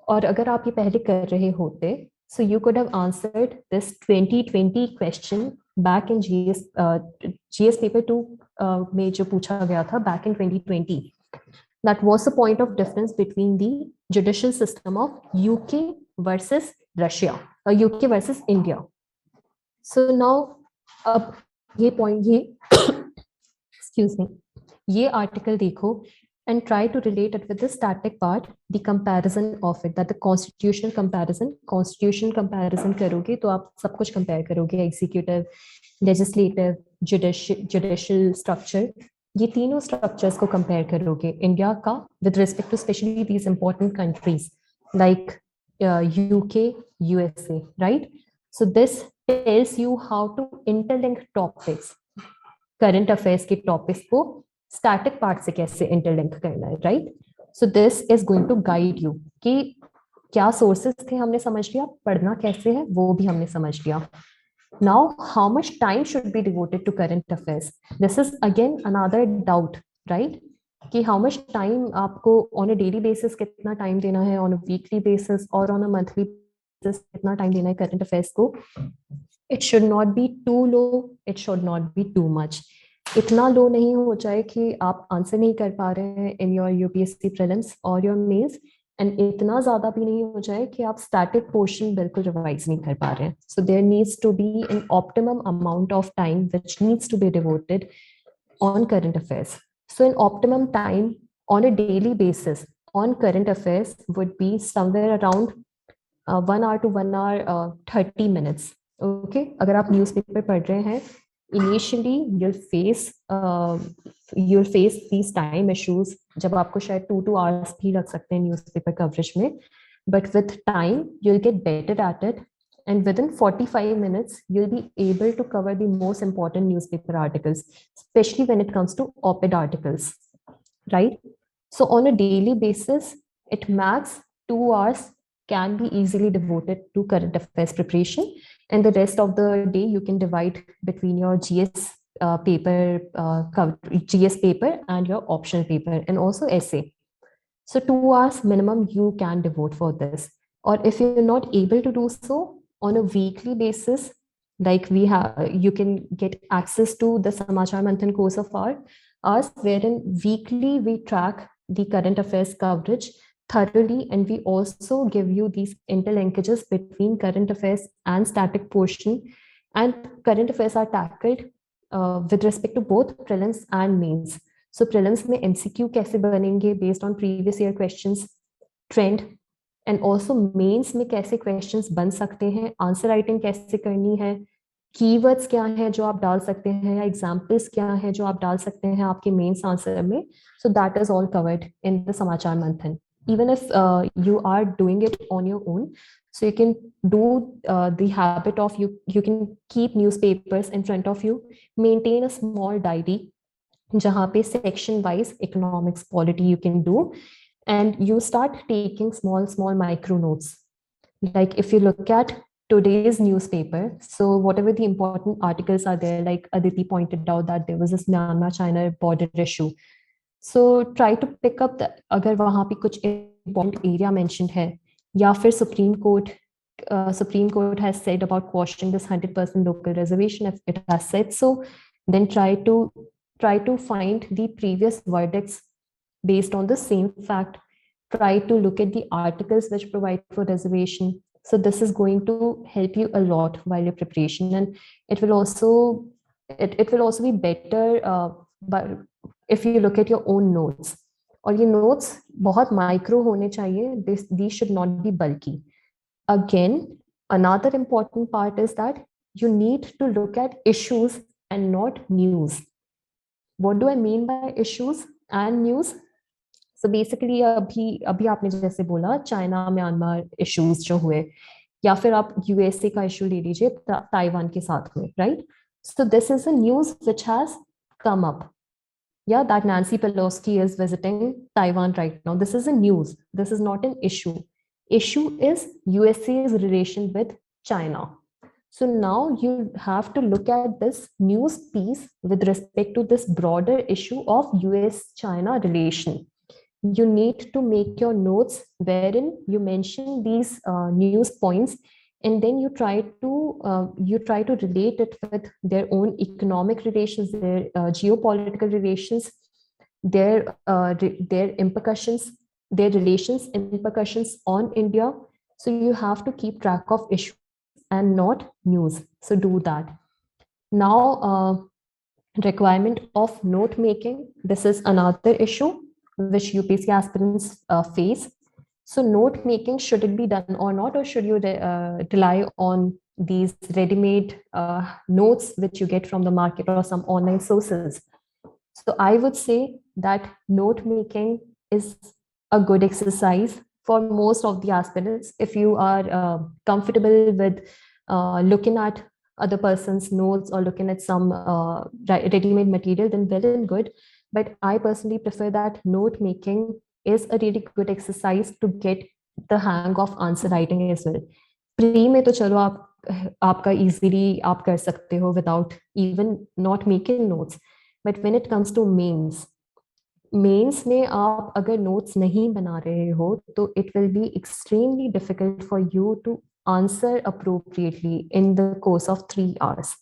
और अगर आप ये पहले कर रहे होते, so you could have answered this 2020 question back in GS paper 2 में जो पूछा गया था back in 2020. That was the point of difference between the judicial system of UK versus Russia, or UK versus India. So now अब ये point ये excuse me, ये article देखो and try to relate it with the static part, the comparison of it, that the constitutional comparison करोगे तो आप सब कुछ compare करोगे, executive, legislative, judicial structure, ये तीनों structures को compare करोगे इंडिया का with respect to especially these important countries like UK, USA, right? So this tells you how to interlink topics, current affairs के topics को स्टैटिक पार्ट से कैसे interlink करना है, right? So this is going to guide you कि क्या sources थे हमने समझ लिया, पढ़ना कैसे है वो भी हमने समझ लिया. Now how much time should be devoted to current affairs, this is again another doubt, right? कि हाउ मच टाइम आपको ऑन अ डेली बेसिस कितना टाइम देना है, ऑन अ वीकली बेसिस और ऑन अ मंथली बेसिस कितना time देना है current affairs को. It should not be too low, it should not be too much. इतना लो नहीं हो जाए कि आप आंसर नहीं कर पा रहे हैं इन योर यूपीएससी प्रीलिम्स और योर मेंस, एंड इतना ज्यादा भी नहीं हो जाए कि आप स्टैटिक पोर्शन बिल्कुल रिवाइज नहीं कर पा रहे हैं. So there needs to be an optimum amount of time which needs to be devoted on current affairs. So an optimum time on a daily basis on current affairs would be somewhere around 1 hour to 1 hour 30 minutes. Okay, अगर आप newspaper पढ़ रहे हैं, initially you'll face these time issues जब आपको शायद 2 hours भी लग सकते हैं न्यूज़पेपर कवरेज में, but with time you'll get better at it, and within 45 minutes you'll be able to cover the most important newspaper articles, especially when it comes to op-ed articles, right? So on a daily basis, at max 2 hours can be easily devoted to current affairs preparation, and the rest of the day you can divide between your GS paper and your optional paper, and also essay. So 2 hours minimum you can devote for this. Or if you're not able to do so, on a weekly basis, like you can get access to the Samachar Manthan course of ours, wherein weekly we track the current affairs coverage thoroughly, and we also give you these interlinkages between current affairs and static portion, and current affairs are tackled with respect to both prelims and mains. So prelims में MCQ कैसे बनेंगे based on previous year questions, trend, and also mains में कैसे questions बन सकते हैं, answer writing कैसे करनी है, कीवर्ड्स क्या है जो आप डाल सकते हैं, या एग्जाम्पल्स क्या है जो आप डाल सकते हैं आपके मेंस आंसर में. So that is all covered in the Samachar Manthan. Even if you are doing it on your own, so you can do the habit of you can keep newspapers in front of you, maintain a small diary jahan pe section wise economics, polity you can do, and you start taking small micro notes. Like if you look at today's newspaper, so whatever the important articles are there, like Aditi pointed out that there was this Myanmar-China border issue. So try to pick up अगर वहाँ पे कुछ important area mentioned है, या फिर Supreme Court has said about quashing this 100% local reservation, if it has said so, then try to find the previous verdicts based on the same fact. Try to look at the articles which provide for reservation. So this is going to help you a lot while your preparation, and it will also be better but if you look at your own notes. और ये notes बहुत micro होने चाहिए. These should not be bulky. Again, another important part is that you need to look at issues and not news. What do I mean by issues and news? So basically अभी आपने जैसे बोला China Myanmar issues जो हुए, या फिर आप USA का इशू ले लीजिए ताइवान के साथ में, right? So this is a news which has come up. Yeah, that Nancy Pelosi is visiting Taiwan right now. This is a news. This is not an issue. Issue is USA's relation with China. So now you have to look at this news piece with respect to this broader issue of US-China relation. You need to make your notes wherein you mention these news points, and then you try to relate it with their own economic relations, their geopolitical relations, their implications, their relations implications on India. So you have to keep track of issues and not news. So do that. Now, requirement of note making. This is another issue which UPSC aspirants face. So note making, should it be done or not, or should you rely on these ready-made notes which you get from the market or some online sources? So I would say that note making is a good exercise for most of the aspirants. If you are comfortable with looking at other person's notes or looking at some ready-made material, then well and good. But I personally prefer that note making is a really good exercise to get the hang of answer writing as well. Pre में तो चलो आपका easily आप कर सकते हो without even not making notes. But when it comes to mains में आप अगर नोट्स नहीं बना रहे हो तो it will be extremely difficult for you to answer appropriately in the course of 3 hours,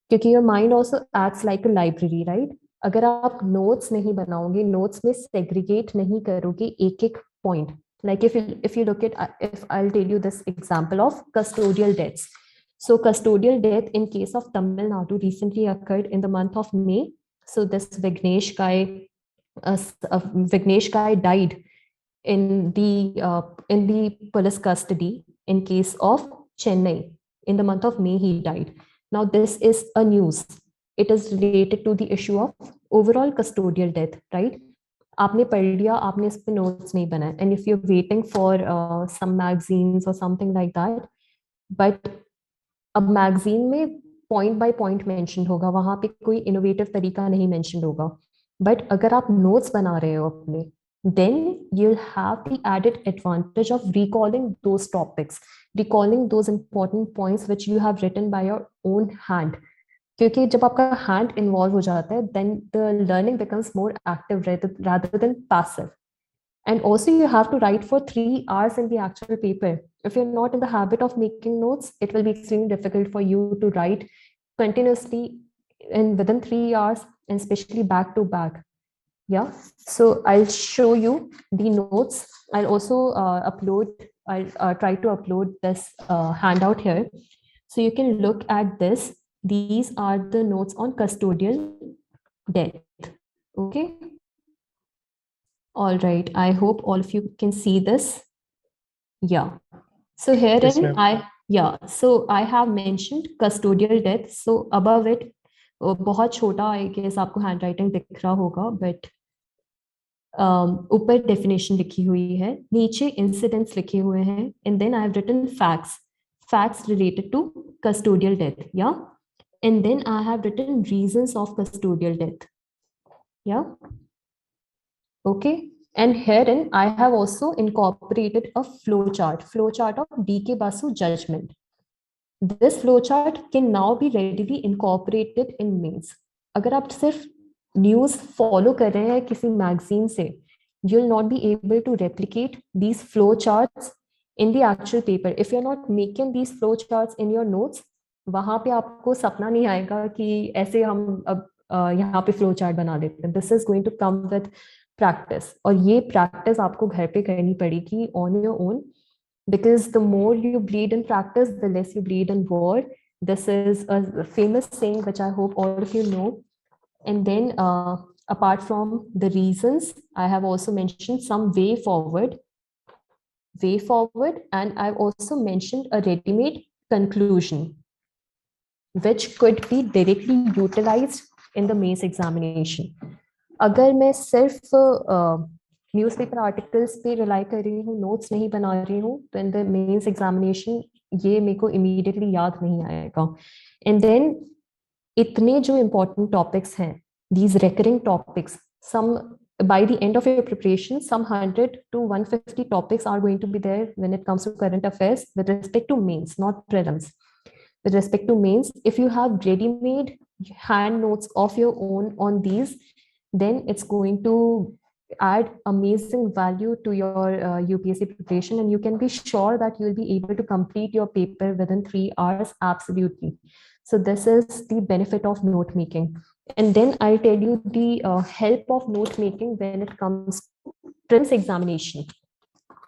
क्योंकि your mind also acts like a library, right? अगर आप नोट्स नहीं बनाओगे, नोट्स में सेग्रीगेट नहीं करोगे एक एक point, like if you look at, if I'll tell you this example of custodial deaths. So custodial death in case of Tamil Nadu recently occurred in the month of May. So this Vignesh guy died in the police custody in case of Chennai. In the month of May he died. Now this is a news. It is related to the issue of overall custodial death, right? आपने पढ़ लिया, आपने इस पे notes नहीं बनाए, and if you're waiting for some magazines or something like that, but अब magazine में पॉइंट बाय पॉइंट मेंशन होगा, वहां पे कोई इनोवेटिव तरीका नहीं मेंशन होगा. बट अगर आप नोट्स बना रहे हो अपने, then you'll have the added advantage of recalling those topics, recalling those important points which you have written by your own hand. क्योंकि जब आपका hand involve हो जाता है, then the learning becomes more active rather than passive. And also you have to write for 3 hours in the actual paper. If you're not in the habit of making notes, it will be extremely difficult for you to write continuously and within 3 hours, and especially back to back. Yeah. So I'll show you the notes. I'll also I'll try to upload this handout here. So you can look at this. These are the notes on custodial death. Okay. All right. I hope all of you can see this. Yeah. So herein so I have mentioned custodial death. So above it, बहुत छोटा I guess आपको handwriting दिख रहा होगा, but ऊपर definition लिखी हुई है, नीचे incidents लिखे हुए हैं, and then I have written facts related to custodial death. Yeah. And then I have written reasons of custodial death. Yeah. Okay. And herein, I have also incorporated a flowchart of D.K. Basu judgment. This flowchart can now be readily incorporated in mains. अगर आप सिर्फ news follow कर रहे हैं किसी magazine से, you'll not be able to replicate these flowcharts in the actual paper. If you're not making these flowcharts in your notes, वहाँ पे आपको सपना नहीं आएगा कि ऐसे हम अब यहाँ पे flowchart बना देते हैं. This is going to come with practice, और ये practice आपको घर पे करनी पड़ेगी on your own, because the more you bleed in practice, the less you bleed in war. This is a famous saying which I hope all of you know. And then apart from the reasons, I have also mentioned some way forward, and I've also mentioned a ready-made conclusion which could be directly utilized in the mains examination. अगर मैं सिर्फ newspaper articles पे rely कर रही हूँ, notes नहीं बना रही हूँ, तो इन द मेंस एग्जामिनेशन ये मेरे को इमीडिएटली याद नहीं आएगा. एंड देन इतने जो इम्पोर्टेंट टॉपिक्स हैं these recurring topics. Some by the end of your preparation, some 100 to 150 topics are going to be there when it comes to current affairs with respect to mains, not prelims. With respect to mains, if you have ready-made hand notes of your own on these, then it's going to add amazing value to your UPSC preparation, and you can be sure that you'll be able to complete your paper within 3 hours, absolutely. So this is the benefit of note making. And then I'll tell you the help of note making when it comes to prelims examination.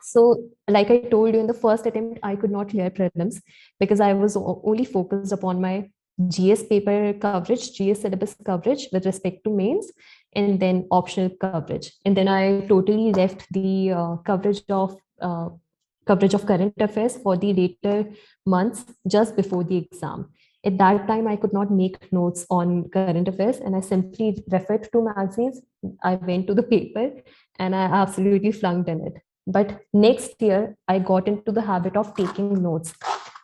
So, like I told you, in the first attempt, I could not clear prelims because I was only focused upon my GS paper coverage, GS syllabus coverage with respect to mains, and then optional coverage. And then I totally left the coverage of current affairs for the later months just before the exam. At that time, I could not make notes on current affairs, and I simply referred to magazines. I went to the paper, and I absolutely flunked in it. But next year, I got into the habit of taking notes.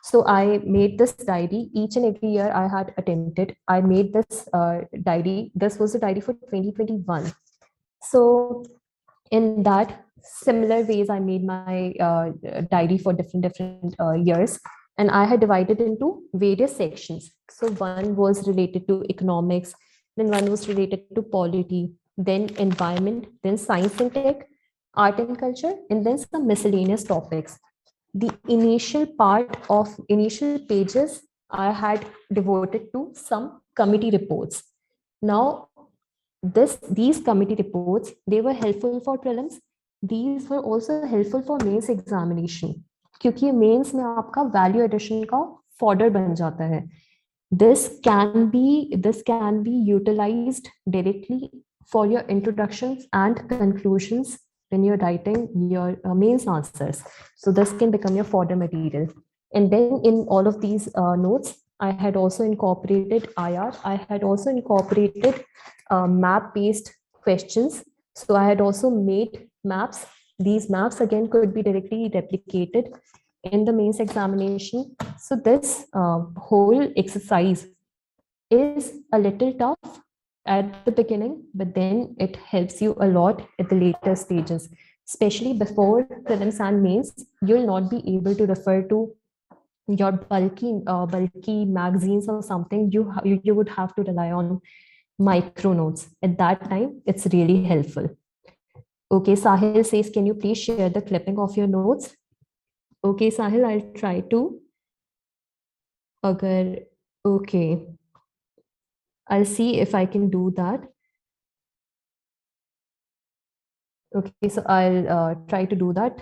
So I made this diary each and every year I had attempted. I made this diary. This was a diary for 2021. So in that similar ways, I made my diary for different years, and I had divided into various sections. So one was related to economics, then one was related to polity, then environment, then science and tech, art and culture, and then some miscellaneous topics. The initial pages I had devoted to some committee reports. Now, these committee reports, they were helpful for prelims. These were also helpful for mains examination, क्योंकि mains में आपका value addition का fodder बन जाता है. This can be utilized directly for your introductions and conclusions when you're writing your mains answers. So this can become your fodder material. And then in all of these notes, I had also incorporated IR. I had also incorporated map-based questions. So I had also made maps. These maps again could be directly replicated in the mains examination. So this whole exercise is a little tough at the beginning, but then it helps you a lot at the later stages, especially before prelims and mains. You'll not be able to refer to your bulky magazines or something. You would have to rely on micro notes. At that time, it's really helpful. Okay, Sahil says, can you please share the clipping of your notes? Okay, Sahil, I'll try to. Okay. I'll see if I can do that. Okay, so I'll try to do that.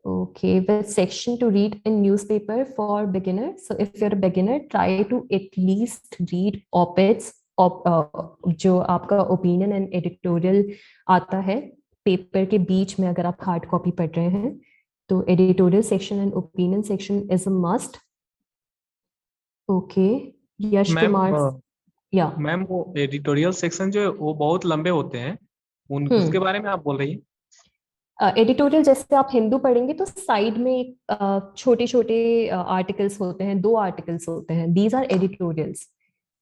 Okay, with section to read in newspaper for beginners. So if you're a beginner, try to at least read op-eds, जो आपका opinion and editorial आता है paper के बीच में. अगर आप hard copy पढ़ रहे हैं तो editorial section and opinion section is a must. Okay, Yash Kumar. या मैम वो एडिटोरियल सेक्शन जो है वो बहुत लंबे होते हैं, उसके बारे में आप बोल रही हैं? एडिटोरियल जैसे आप हिंदू पढ़ेंगे तो साइड में छोटे छोटे आर्टिकल्स होते हैं, 2 आर्टिकल्स होते हैं. These are editorials.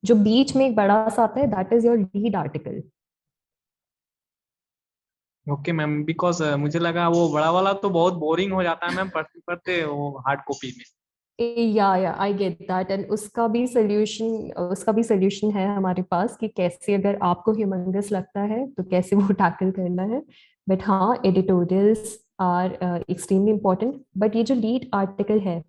जो बीच में एक बड़ा सा आता है, that is your lead article. Okay ma'am, because मुझे लगा वो बड़ा वाला तो बहुत बोरिंग हो जाता है मैम पढ़ते पढ़ते वो हार्ड कॉपी में. या आई गेट दैट. एंड उसका भी सोल्यूशन है हमारे पास कि कैसे, अगर आपको ह्यूमंगस लगता है तो कैसे वो टैकल करना है. बट हाँ, editorials are extremely important. But ये जो लीड आर्टिकल है,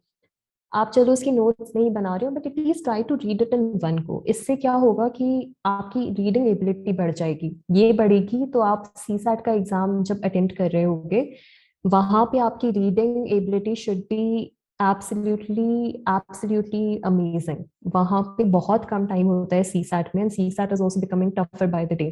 आप चलो उसकी नोट्स नहीं बना रहे हो, but at least try to read it in one को. इससे क्या होगा कि आपकी रीडिंग एबिलिटी बढ़ जाएगी. ये बढ़ेगी तो आप सीसैट का एग्जाम जब अटेम्प्ट कर रहे होगे, वहां पे आपकी reading ability should be absolutely amazing. वहां पे बहुत कम टाइम होता है सीसैट में, and CSAT is also becoming tougher by the day.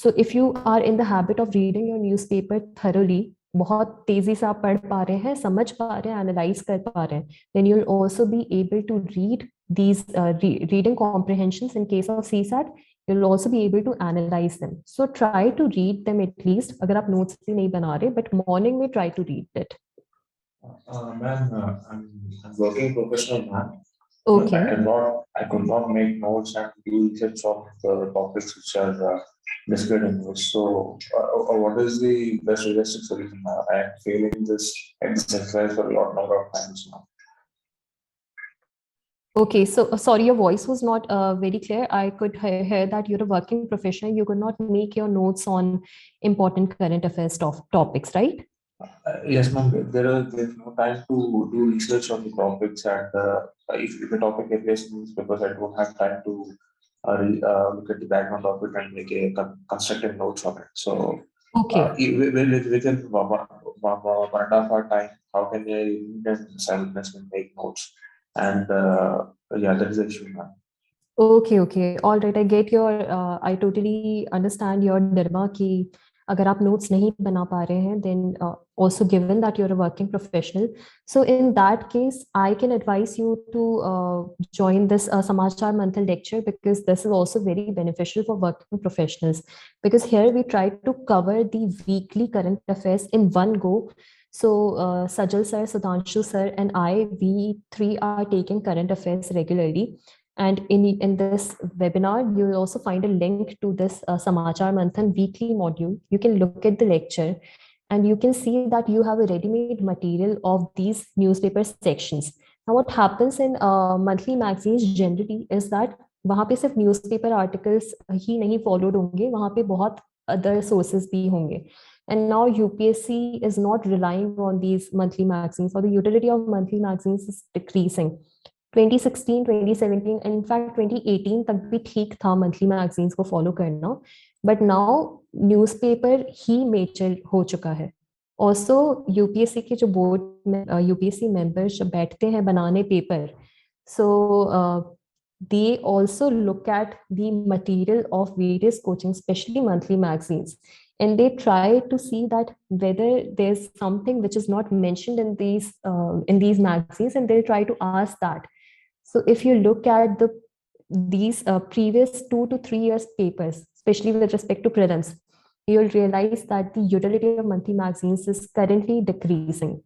So if you are in the habit of reading your newspaper thoroughly, बहुत तेजी से आप पढ़ पा रहे हैं, समझ पा रहे हैं, एनालाइज कर पा रहे हैं, then you'll also be able to read these reading comprehensions. In case of CSAT, you'll also be able to analyze them. So try to read them at least. अगर आप notes भी नहीं बना रहे, but morning में try to read it. Ma'am, I'm working professional, ma'am. Okay. I could not make notes and do research on the topics which are discussed in this. So, what is the best realistic solution now? I am failing this exercise for a lot number of times now. Okay, so sorry, your voice was not very clear. I could hear that you're a working professional. You could not make your notes on important current affairs topics, right? Yes, ma'am. There's no time to do research on the topics, and if the topic appears in newspapers, I don't have time to look at the background of it and make a constructive notes on it. So, Okay. within one and a half hour time, how can I simultaneously make notes? And yeah, that is the issue, ma'am. Okay. All right. I get your, I totally understand your dilemma कि अगर आप notes नहीं बना पा रहे हैं, then also given that you're a working professional, so in that case, I can advise you to join this Samachar Manthan lecture, because this is also very beneficial for working professionals, because here we try to cover the weekly current affairs in one go. So Sajal sir, Sudhanshu sir, and we three are taking current affairs regularly. And in this webinar, you will also find a link to this Samachar Manthan weekly module. You can look at the lecture and you can see that you have a ready-made material of these newspaper sections. Now, what happens in monthly magazines generally is that वहाँ पे सिर्फ newspaper articles ही नहीं followed होंगे, वहाँ पे बहुत other sources भी होंगे. And now UPSC is not relying on these monthly magazines, or the utility of monthly magazines is decreasing. 2016, 2017, and in fact 2018 तक भी ठीक था monthly magazines को follow करना, but now newspaper he major हो चुका है. Also UPSC के जो board में UPSC members जब बैठते हैं बनाने paper, so they also look at the material of various coaching, especially monthly magazines, and they try to see that whether there's something which is not mentioned in these magazines, and they'll try to ask that. So if you look at these previous 2 to 3 years papers, especially with respect to prelims, you'll realize that the utility of monthly magazines is currently decreasing.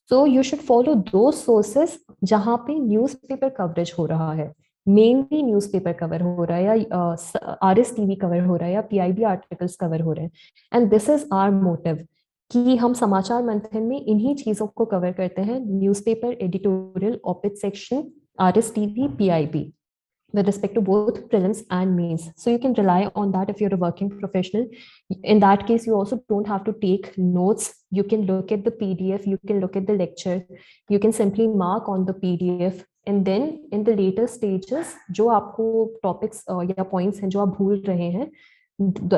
So you should follow those sources जहाँ पे newspaper coverage हो रहा है, mainly newspaper cover हो रहा है, या RSTV cover हो रहा है, या PIB articles cover हो रहे हैं. And this is our motive, कि हम समाचार मंथन में इन्हीं चीजों को कवर करते हैं, newspaper editorial, oped section, RSTV, PIB, with respect to both prelims and mains. So you can rely on that if you're a working professional. In that case, you also don't have to take notes. You can look at the PDF, you can look at the lecture, you can simply mark on the PDF, and then in the later stages, जो आपको topics या points हैं जो आप भूल रहे हैं,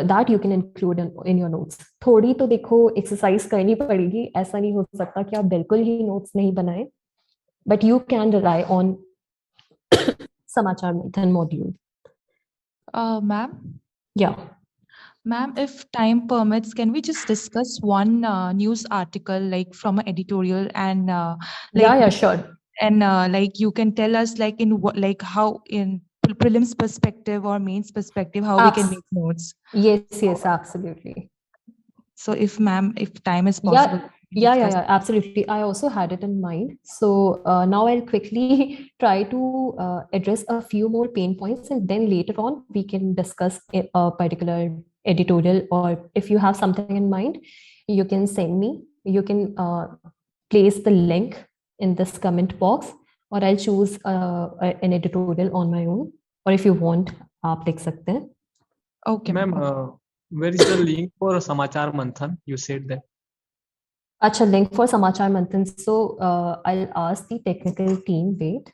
that you can include in your notes. थोड़ी तो देखो एक्सरसाइज करनी पड़ेगी, ऐसा नहीं हो सकता कि आप बिल्कुल ही नोट्स नहीं बनाए, but you can rely on Samachar Manthan module. Ma'am? Yeah. Ma'am, if time permits, can we just discuss one news article, like from an editorial, and Yeah, sure. And like you can tell us, like in what, like how in prelims perspective or mains perspective, how we can make notes. Yes, absolutely. So if time is possible. Yeah, absolutely. I also had it in mind. So now I'll quickly try to address a few more pain points, and then later on we can discuss a particular editorial, or if you have something in mind, you can send me. You can place the link in this comment box, or I'll choose an editorial on my own, or if you want, आप लिख सकते हैं. Okay, ma'am. Where is the link for Samachar Manthan? You said that. Acha, link for Samachar Manthan. So I'll ask the technical team. Wait.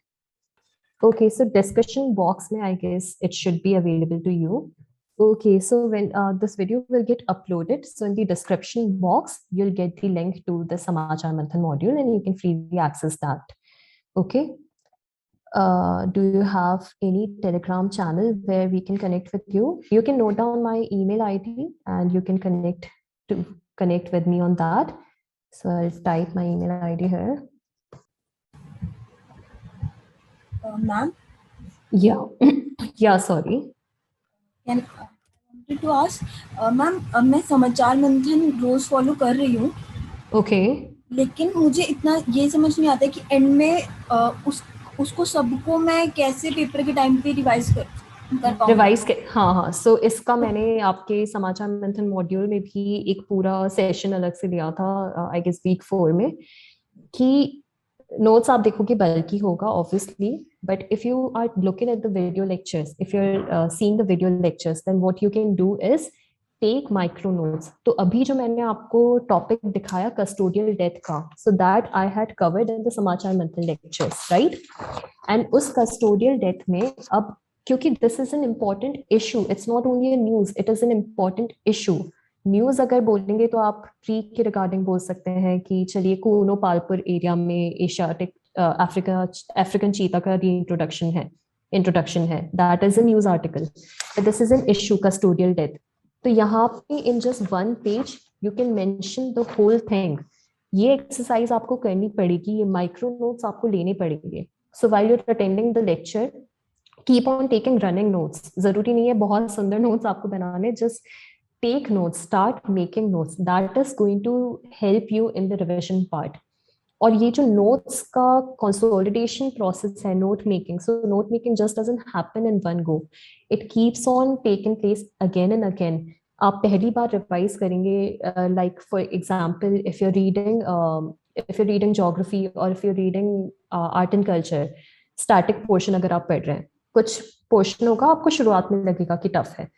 Okay, so discussion box mein, I guess it should be available to you. Okay, so when this video will get uploaded, so in the description box, you'll get the link to the Samachar Manthan module, and you can freely access that. Okay. Do you have any Telegram channel where we can connect with you? You can note down my email ID and you can connect with me on that. So I'll type my email ID here. Ma'am? Yeah. Yeah, sorry. I wanted to ask, ma'am, मैं समाचार मंथन रोज follow कर रही हूँ. Okay. लेकिन मुझे इतना ये समझ नहीं आता कि एंड में उसको सबको मैं कैसे पेपर के टाइम पे रिवाइज कर पाऊंगी? रिवाइज के हाँ, सो इसका मैंने आपके समाचार मंथन मॉड्यूल में भी एक पूरा सेशन अलग से लिया था, आई गेस वीक 4 में, कि नोट्स आप देखोगे बल्कि होगा obviously, but if you are looking at the video lectures, if you are seeing the video lectures, then what you can do is take micro notes. तो अभी जो मैंने आपको टॉपिक दिखाया कस्टोडियल डेथ का, so that I had covered in the Samachar मंथन lectures, right? And उस custodial death में अब, क्योंकि this is an important issue, it's not only a news, it is an important issue. News अगर बोलेंगे तो आप ट्री के रिगार्डिंग बोल सकते हैं कि चलिए कूनो पालपुर एरिया में एशियाटिक अफ्रीकन चीता का इंट्रोडक्शन है, that is a news article, but this is an issue custodial death. तो यहाँ पे in just one page you can mention the whole thing. ये एक्सरसाइज आपको करनी पड़ेगी, ये माइक्रो नोट्स आपको लेने पड़ेंगे। So while you are attending the lecture, keep on taking running notes. जरूरी नहीं है बहुत सुंदर नोट्स आपको बनाने, just take notes, start making notes, that is going to help you in the revision part. और ये जो notes का consolidation process है, note making, so note making just doesn't happen in one go, it keeps on taking place again and again. आप पहली बार revise करेंगे, like for example if you're reading geography or if you're reading art and culture, static portion अगर आप पढ़ रहे हैं, कुछ portion होगा आपको शुरुआत में लगेगा कि tough है,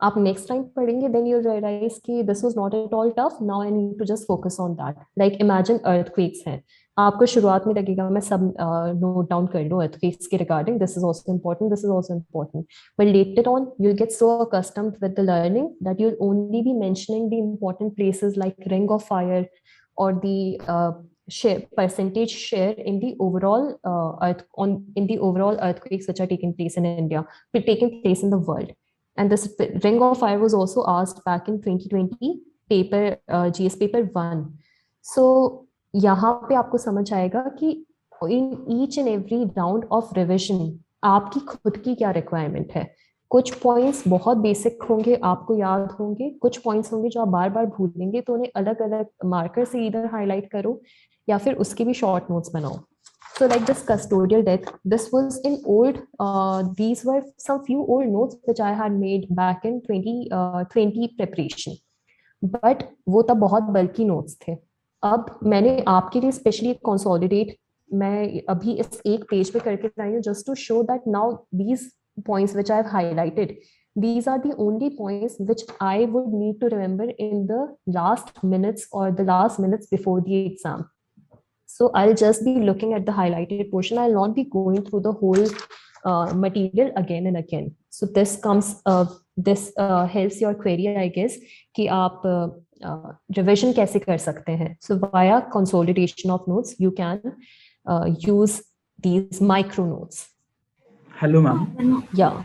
आप नेक्स्ट टाइम पढ़ेंगे देन यू रियलाइज कि this was not at all tough, now I need to just focus on that. Like imagine earthquakes हैं, आपको शुरुआत में लगेगा मैं सब नोट डाउन कर लूं अर्थक्वेक्स के regarding, this is also important, this is also important, but later on you get so accustomed with the learning that you will only B mentioning the important places like ring of fire or the percentage share in the overall earthquakes which are taking place in India, taking place in the world. And this ring of fire was also asked back in 2020 paper, GS paper 1. So यहाँ पे आपको समझ आएगा कि in each and every round of revision आपकी खुद की क्या requirement है। कुछ पॉइंट्स बहुत बेसिक होंगे, आपको याद होंगे, कुछ पॉइंट्स होंगे जो आप बार बार भूलेंगे, तो उन्हें अलग अलग मार्कर से इधर हाईलाइट करो या फिर उसके भी शॉर्ट नोट्स बनाओ। So like this custodial death, this was in old, these were some few old notes which I had made back in 2020 preparation, but वो तब बहुत बल्कि notes थे। अब मैंने आपके लिए स्पेशली कंसोलिडेट मैं अभी इस एक पेज पे करके लाई हूँ, just to show that now these points which I have highlighted, these are the only points which I would need to remember in the last minutes or the last minutes before the exam. So I'll just be looking at the highlighted portion. I'll not be going through the whole material again and again. So this helps your query, I guess, कि आप revision कैसे कर सकते हैं. So via consolidation of notes, you can use these micro notes. Hello, ma'am. Yeah.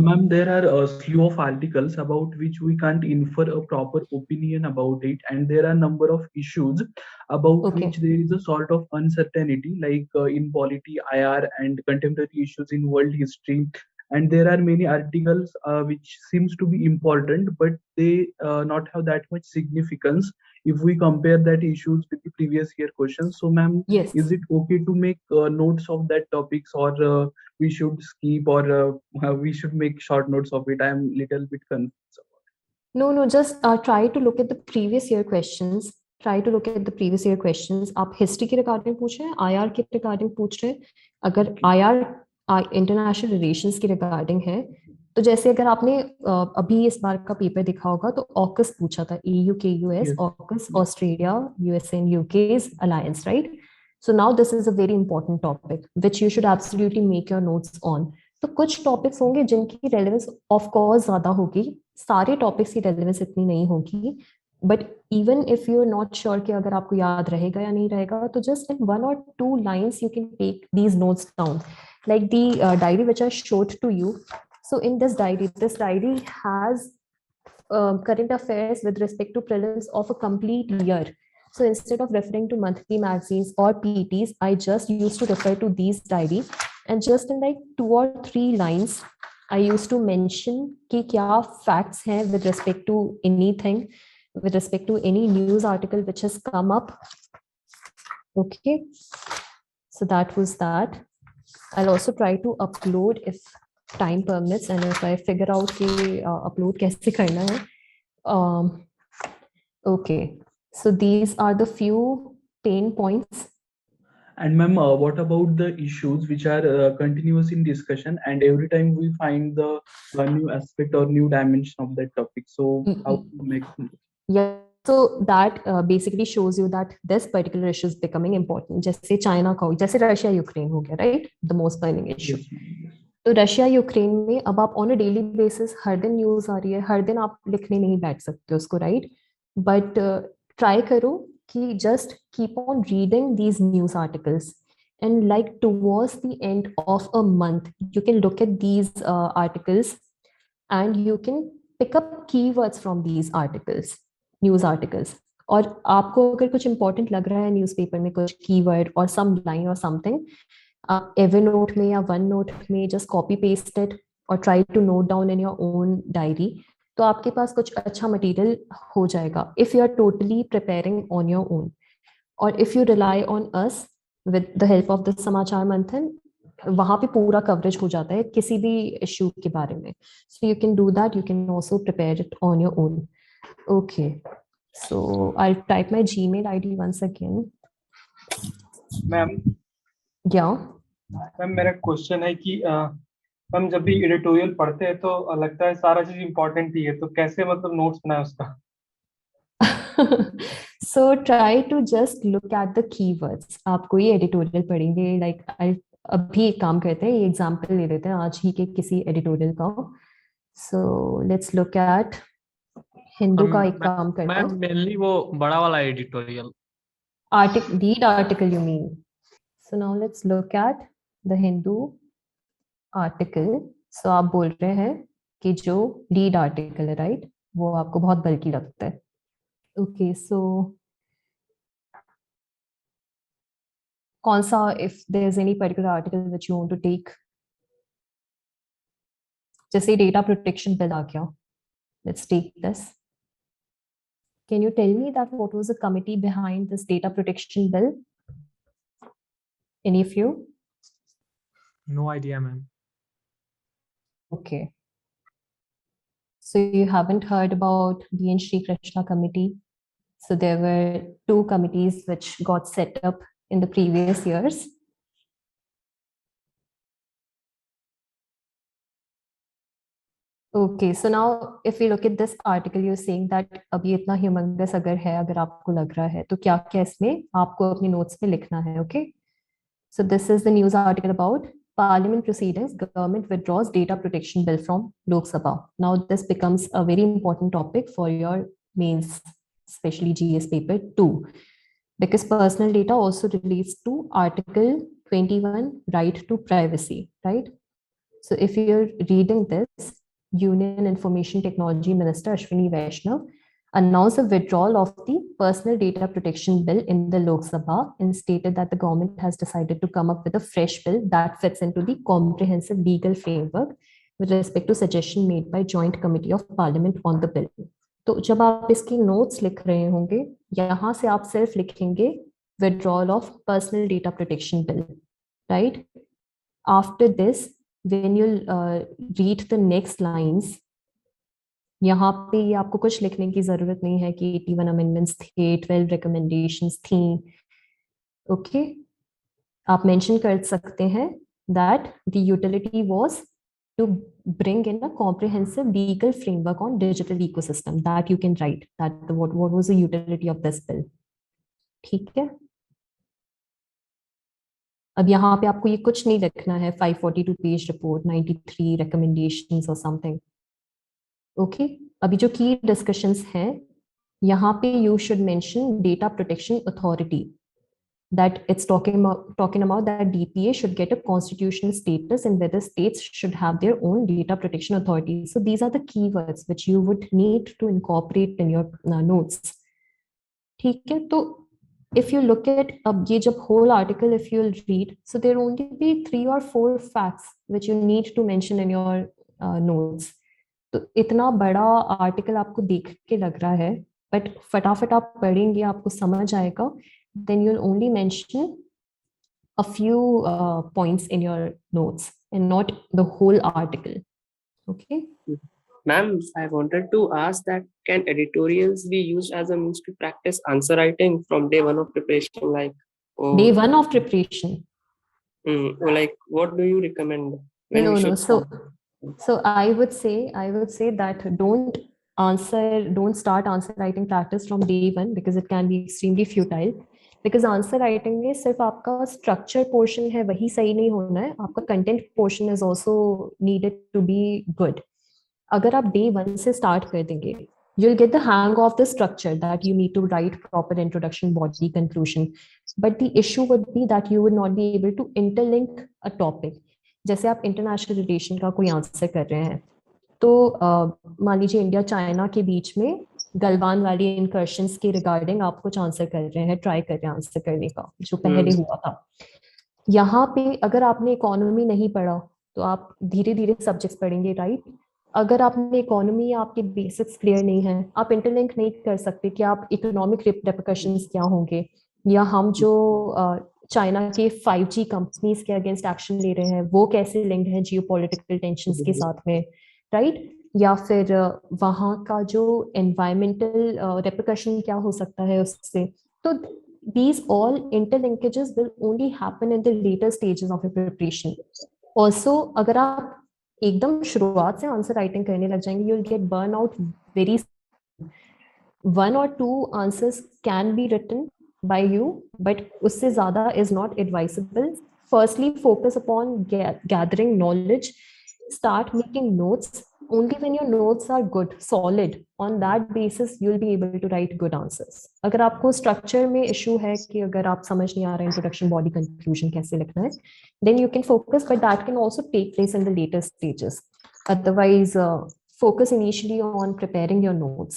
Ma'am, there are a slew of articles about which we can't infer a proper opinion about it, and there are a number of issues about which there is a sort of uncertainty, like in polity, IR, and contemporary issues in world history. And there are many articles which seems to be important, but they not have that much significance if we compare that issues with the previous year questions. So, ma'am, yes, is it okay to make notes of that topics, or we should skip, or we should make short notes of it? I am little bit confused about it. No, just try to look at the previous year questions. Try to look at the previous year questions. आप history के regarding पूछ रहे हैं, IR के regarding पूछ रहे हैं। अगर IR इंटरनेशनल रिलेशंस की रिगार्डिंग है, तो जैसे अगर आपने अभी इस बार का पेपर देखा होगा तो ऑकस पूछा था, EU के US, AUKUS Australia, USA and UK's alliance, right? So now this is a very important topic which you should absolutely make your notes on. तो कुछ टॉपिक्स होंगे जिनकी रेलेवेंस ऑफ कोर्स ज्यादा होगी, सारे टॉपिक्स की रेलेवेंस इतनी नहीं होगी, but even if you are not sure कि अगर आपको याद रहेगा या नहीं रहेगा, तो just in 1 or 2 lines you can take these notes down, like the diary which I showed to you. So in this diary has current affairs with respect to prelims of a complete year. So instead of referring to monthly magazines or PTs, I just used to refer to these diary, and just in like 2 or 3 lines I used to mention कि क्या facts हैं with respect to anything, with respect to any news article which has come up. Okay, so that was that. I'll also try to upload if time permits and if I figure out कि upload कैसे करना है. Okay, so these are the few pain points. And ma'am, what about the issues which are continuous in discussion, and every time we find the new aspect or new dimension of that topic? So how to make? Yeah, so that basically shows you that this particular issue is becoming important. जैसे China का, जैसे Russia Ukraine हो गया, right? The most burning issue. Yes, ma'am, yes. तो Russia Ukraine में अब आप on a daily basis हर दिन न्यूज आ रही है, हर दिन आप लिखने नहीं बैठ सकते उसको, राइट? बट ट्राई करो कि just keep on reading these news articles and like towards the end of a month you can look at these articles and you can pick up keywords from these articles, news articles. और आपको अगर कुछ important लग रहा है newspaper में कुछ keyword और सम लाइन और समथिंग, आप एवरनोट में या वन नोट में जस्ट कॉपी पेस्ट इट और try to note down in your own diary, तो आपके पास कुछ अच्छा मटेरियल हो जाएगा if you are totally preparing on your own. और if you rely on us with the help of the Samachar Manthan, वहां पे पूरा कवरेज हो जाता है किसी भी इशू के बारे में. So you can do that, you can also prepare it on your own. Okay, so I type my Gmail ID once again. Ma'am या मैम मेरा क्वेश्चन है कि मैम जब भी एडिटोरियल पढ़ते हैं तो लगता है सारा चीज इम्पोर्टेंट ही है, तो कैसे मतलब नोट्स बनाए उसका? So try to just look at the keywords. आप कोई एडिटोरियल पढ़ेंगे, like अभी एक काम करते हैं, ये एग्जांपल ले लेते हैं आज ही के किसी एडिटोरियल का. So let's look at Hindu का एक काम करते हैं. मैम मेनली वो बड़ा वाला editorial article, lead article you mean? So now let's look at the Hindu article. So आप बोल रहे हैं कि जो लीड आर्टिकल है, राइट, वो आपको बहुत बल्कि लगता है. Okay, so कौन सा, if there's any particular article which you want to take, जैसे डेटा प्रोटेक्शन बिल आ गया, let's take this. Can you tell me that what was the committee behind this data protection bill? Any of you? No idea ma'am. Okay. So you haven't heard about the N. Shri Krishna committee? So there were two committees which got set up in the previous years. Okay, so now if we look at this article, you're saying that अभी इतना humongous अगर है, अगर आपको लग रहा है, तो क्या क्या इसमें आपको अपनी notes में लिखना है, okay? So this is the news article about Parliament proceedings, government withdraws data protection bill from Lok Sabha. Now this becomes a very important topic for your mains, especially GS paper 2, because personal data also relates to Article 21, right to privacy, right? So if you're reading this, Union Information Technology Minister Ashwini Vaishnav announced the withdrawal of the personal data protection bill in the Lok Sabha and stated that the government has decided to come up with a fresh bill that fits into the comprehensive legal framework with respect to suggestion made by Joint Committee of Parliament on the bill. तो जब आप इसकी notes लिख रहे होंगे, यहाँ से आप सिर्फ लिखेंगे withdrawal of personal data protection bill, right? After this, when you read the next lines, यहाँ पे ये आपको कुछ लिखने की जरूरत नहीं है कि 81 अमेंडमेंट्स थे, 12 रिकमेंडेशंस थी. ओके, आप मेंशन कर सकते हैं that the utility was to bring in a comprehensive legal framework on digital ecosystem. That you can write that what was the utility of this bill. ठीक है, अब यहाँ पे आपको ये कुछ नहीं लिखना है 542 page report, 93 recommendations or something. Okay, अभी जो की डिस्कशंस हैं यहाँ पे you should mention data protection authority, that it's talking about that DPA should get a constitutional status and whether states should have their own data protection authority. So these are the keywords which you would need to incorporate in your notes. ठीक है, तो if you look at अब ये जब whole article if you'll read, so there will only be 3 or 4 facts which you need to mention in your notes. तो इतना बड़ा article आपको देख के लग रहा है, बट फटाफट आप पढ़ेंगे आपको समझ आएगा, then you'll only mention a few points in your notes and not the whole article. Okay. Ma'am, I wanted to ask that can editorials be used as a means to practice answer writing from day one of preparation? Like, Day one of preparation. or like, what do you recommend when No, we no. should start? So I would say that don't start answer writing practice from day one because it can be extremely futile. Because answer writing में सिर्फ आपका structure portion है वही सही नहीं होना है, आपका content portion is also needed to be good. अगर आप day one से start कर देंगे, you'll get the hang of the structure that you need to write proper introduction, body, conclusion. But the issue would be that you would not be able to interlink a topic. जैसे आप international relation का कोई answer कर रहे हैं तो मान लीजिए इंडिया चाइना के बीच में गलवान वैली इनकर्शंस के रिगार्डिंग आप कुछ आंसर कर रहे हैं, ट्राई कर रहे हैं आंसर करने का जो पहले हुआ था. यहाँ पे अगर आपने इकोनॉमी नहीं पढ़ा तो आप धीरे धीरे सब्जेक्ट्स पढ़ेंगे, राइट. अगर आपने इकोनॉमी, आपके बेसिक्स क्लियर नहीं है, आप इंटरलिंक नहीं कर सकते कि आप इकोनॉमिक रिपरकशंस क्या होंगे, या हम जो चाइना के 5G कंपनीज के अगेंस्ट एक्शन ले रहे हैं वो कैसे लिंक्ड है जियोपॉलिटिकल टेंशंस के साथ में, राइट. या फिर वहाँ का जो एनवायरमेंटल रिपरकशन क्या हो सकता है उससे. तो these all interlinkages will only happen in the later stages of your preparation. Also, अगर आप एकदम शुरुआत से आंसर राइटिंग करने लग जाएंगे, you'll get burn out very soon. 1 or 2 answers can be written by you, but उससे ज़्यादा is not advisable. Firstly, focus upon gathering knowledge. Start making notes. Only when your notes are good, solid, on that basis you'll be able to write good answers. अगर आपको structure में issue है कि अगर आप समझ नहीं आ रहा है introduction, body, conclusion कैसे लिखना है, then you can focus, but that can also take place in the later stages. Otherwise, focus initially on preparing your notes.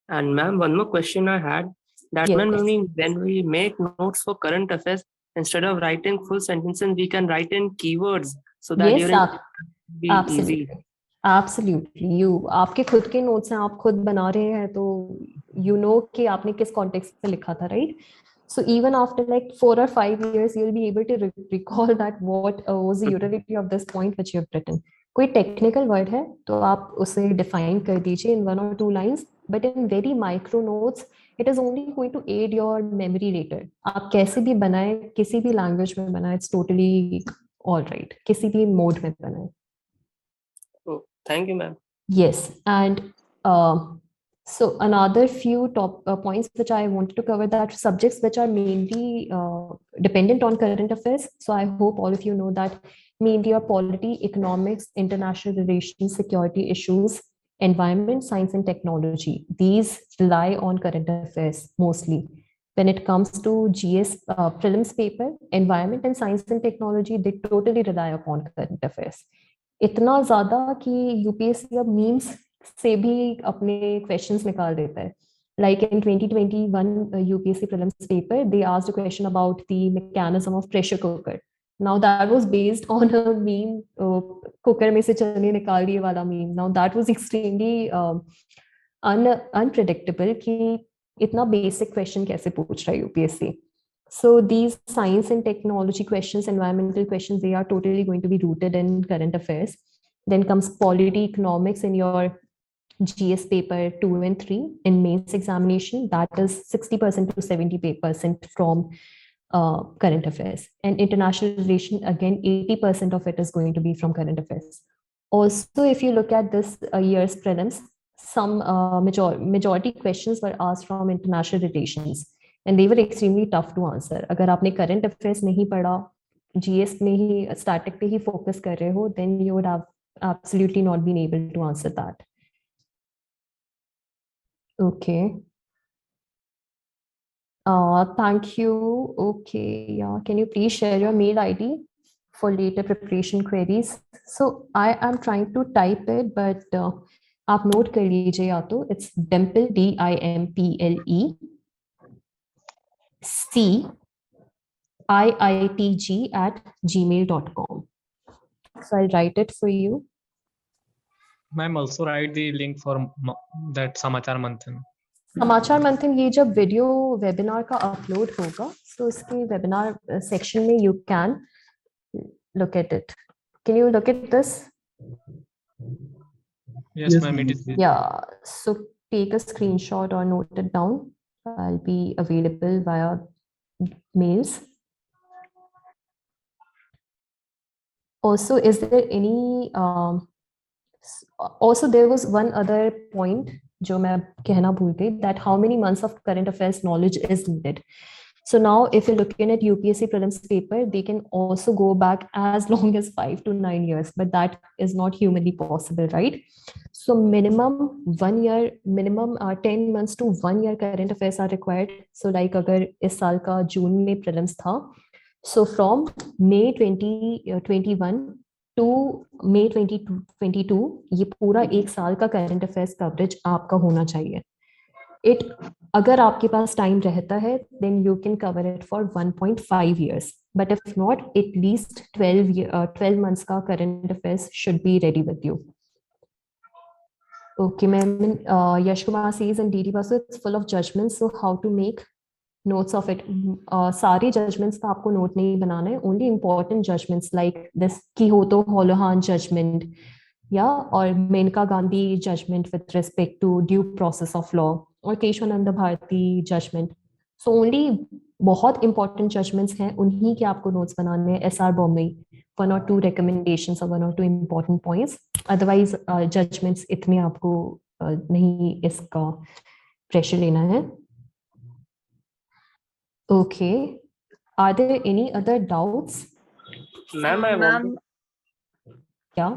And ma'am, one more question I had. That when we make notes for current affairs, instead of writing full sentences, we can write in keywords so that be easy. Absolutely. आपके खुद के notes हैं, आप खुद बना रहे हैं तो you know कि आपने किस context में लिखा था, right? So even after like 4 or 5 years, you'll be able to recall that what was the utility of this point which you have written. कोई technical word है तो आप उसे define कर दीजिए in 1 or 2 lines, but in very micro notes, it is only going to aid your memory later. आप कैसे भी बनाएं, किसी भी language में बनाएं, it's totally all right. किसी भी mode में बनाएं. Oh, thank you, ma'am. Yes, and so another few top points which I wanted to cover, that subjects which are mainly dependent on current affairs. So I hope all of you know that mainly are polity, economics, international relations, security issues, environment, science and technology. These rely on current affairs mostly. When it comes to GS prelims paper, environment and science and technology, they totally rely upon current affairs. इतना ज़्यादा कि UPSC अब memes से भी अपने questions निकाल देता है. Like in 2021 UPSC prelims paper, they asked a question about the mechanism of pressure cooker. Now that was based on a meme, cooker में से चने निकाल दिए वाला meme. Now that was extremely unpredictable कि इतना basic question कैसे पूछ रहा है UPSC. So these science and technology questions, environmental questions, they are totally going to be rooted in current affairs. Then comes polity, economics in your GS paper 2 and 3 in mains examination. That is 60% to 70% from current affairs. And international relation, again, 80% of it is going to be from current affairs. Also, if you look at this year's prelims, some majority questions were asked from international relations. And they were extremely tough to answer. अगर आपने current affairs नहीं पढ़ा, GS में ही static पे ही focus कर रहे हो, then you would have absolutely not been able to answer that. Okay. Thank you. Okay, yeah. Can you please share your mail ID for later preparation queries? So I am trying to type it, but आप note कर लीजिए या तो. It's Dimple, DIMPLE. CIITG@gmail.com. So I'll write it for you. Ma'am, also write the link for that Samachar Manthan. समाचार मंथन ये जब video webinar का अपलोड होगा, so इसके वेबिनार सेक्शन में you can look at it. Can you look at this? Yes, ma'am, it is. Yeah, so take a screenshot or note it down. I'll be available via mails. Also, is there any also there was one other point जो मैं कहना भूल गई, that how many months of current affairs knowledge is needed. So now if you're looking at UPSC prelims paper, they can also go back as long as 5 to 9 years, but that is not humanly possible, right? So minimum 1 year, minimum 10 months to 1 year current affairs are required. So like अगर इस साल का जून में prelims था, so from May 2021 to May 2022 ये पूरा एक साल का करंट अफेयर्स कवरेज आपका होना चाहिए. इट अगर आपके पास टाइम रहता है then you can cover it for 1.5 years, but if not, at least 12 months का current affairs should be ready with you. Okay, ma'am. Yash Kumar says in DD Basu, it's full of judgments, so how to make notes of it? सारे judgments का आपको note नहीं बनाना है, only important judgments like this Kyoto Holohan judgment, yeah, or Menka Gandhi judgment with respect to due process of law, और Keshavananda Bharti judgment. So only बहुत important judgments हैं, उन्हीं के आपको notes बनाने हैं. SR Bombay, 1 or 2 recommendations or 1 or 2 important points. Otherwise judgments इतने आपको नहीं इसका pressure लेना है. Okay. Are there any other doubts? Ma'am, Yeah.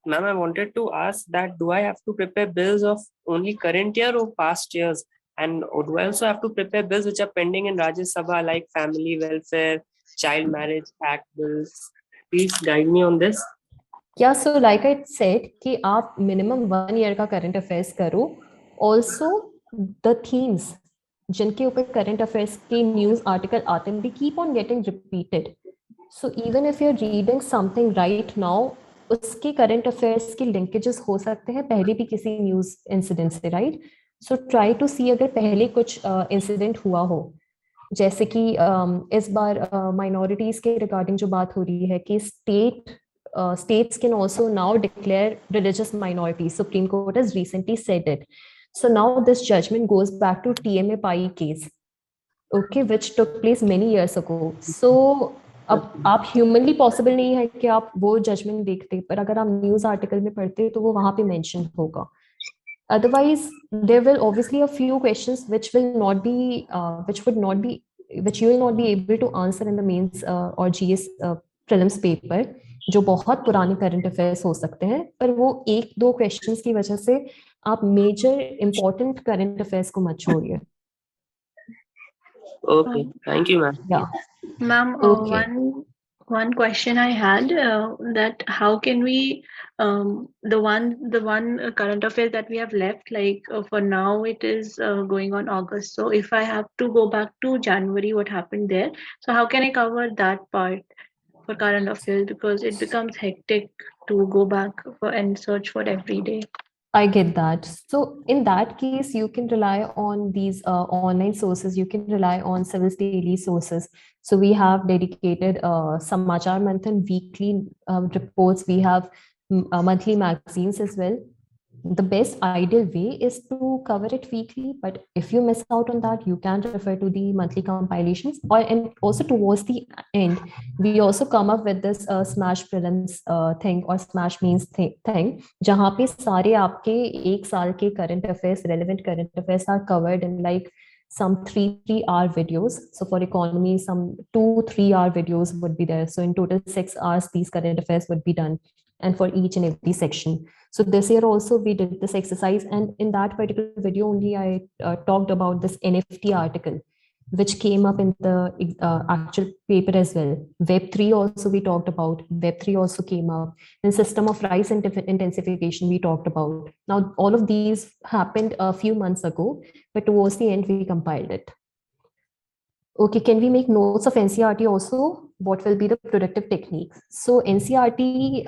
Ma'am, I wanted to ask that do I have to prepare bills of only current year or past years? And do I also have to prepare bills which are pending in Rajya Sabha like family welfare, child marriage act bills? Please guide me on this. Yeah, so like I said कि आप minimum 1 year का current affairs करो. Also the themes जिनके ऊपर current affairs के news article आते हैं, they keep on getting repeated. So even if you're reading something right now, उसके current affairs के linkages हो सकते हैं पहले भी किसी news incident से, right? So try to see अगर पहले कुछ incident हुआ हो, जैसे कि इस बार minorities के regarding जो बात हो रही है कि states can also now declare religious minorities. Supreme Court has recently said it. So now this judgment goes back to TMA Pai case, okay, which took place many years ago. So अब आप humanly possible नहीं है कि आप वो judgement देखते, पर अगर आप न्यूज आर्टिकल में पढ़ते तो वो वहां पे मेंशन होगा. Otherwise, there will obviously a few questions which will not be, which you will not be able to answer in the mains or GS prelims paper, जो बहुत पुराने करंट अफेयर्स हो सकते हैं, पर वो 1-2 क्वेश्चंस की वजह से आप मेजर इंपॉर्टेंट करंट अफेयर्स को मत छोड़िए. Okay, thank you, ma'am. Yeah. Ma'am, Okay. one question I had that how can we the one current affair that we have left, like for now it is going on August. So if I have to go back to January, what happened there? So how can I cover that part for current affairs, because it becomes hectic to go back and search for every day. I get that. So in that case, you can rely on these online sources. You can rely on Civilsdaily sources. So we have dedicated Samachar Manthan weekly reports. We have monthly magazines as well. The best ideal way is to cover it weekly, but if you miss out on that, you can refer to the monthly compilations. And also towards the end, we also come up with this smash prelims thing or smash means thing, जहाँ पे सारे आपके एक साल के current affairs, relevant current affairs are covered in like some 3-hour videos. So for economy, some 2-3 hour videos would be there. So in total 6 hours, these current affairs would be done, and for each and every section. So this year also we did this exercise, and in that particular video only I talked about this NFT article, which came up in the actual paper as well. Web3 also we talked about. Web3 also came up. And system of rice intensification we talked about. Now all of these happened a few months ago, but towards the end we compiled it. Okay, can we make notes of NCERT also? what will be the productive techniques. So NCERT,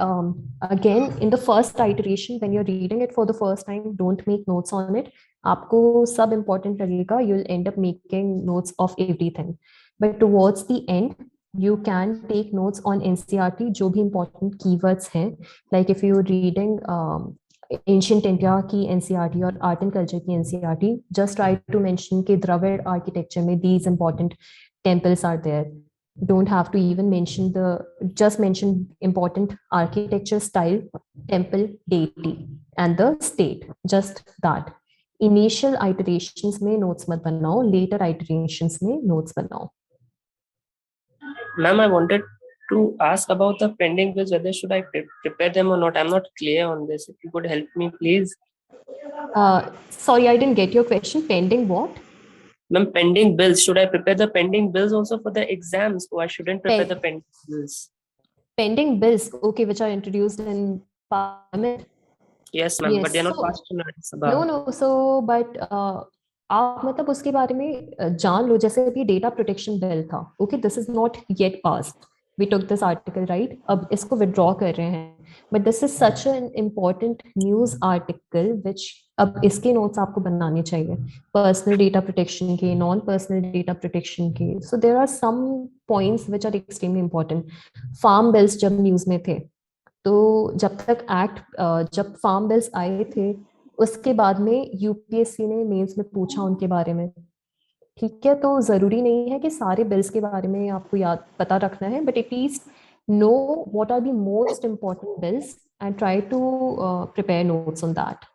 again, in the first iteration, when you're reading it for the first time, don't make notes on it. आपको सब important लगेगा, you'll end up making notes of everything. But towards the end, you can take notes on NCERT, जो भी important keywords हैं. Like if you're reading ancient India की NCERT or art and culture की NCERT, just try to mention कि Dravid architecture में these important temples are there. Don't have to even mention just mention important architecture style, temple, deity, and the state. Just that. Initial iterations में notes मत बनाओ, later iterations में notes बनाओ. Ma'am, I wanted to ask about the pending bills, whether should I prepare them or not. I'm not clear on this. If you could help me, please. Sorry, I didn't get your question. Pending what? Ma'am, pending bills. Should I prepare the pending bills also for the exams, or I shouldn't prepare the pending bills? Pending bills, okay, which are introduced in Parliament. Yes, ma'am, but they're not passed tonight. No, so but आप मतलब उसके बारे में जान लो, जैसे अभी data protection bill था, okay, this is not yet passed, we took this article, right, अब इसको विड्रॉ कर रहे हैं, but this is such an important news article which अब इसके नोट्स आपको बनाने चाहिए, पर्सनल डेटा प्रोटेक्शन के, नॉन पर्सनल डेटा प्रोटेक्शन के. So there are some points which are extremely important. Farm bills जब न्यूज में थे, तो जब तक जब फार्म बिल्स आए थे, उसके बाद में यूपीएससी ने मेंस में पूछा उनके बारे में, ठीक है. तो जरूरी नहीं है कि सारे बिल्स के बारे में आपको पता रखना है, but at least know what are the most important bills and try to prepare notes on that.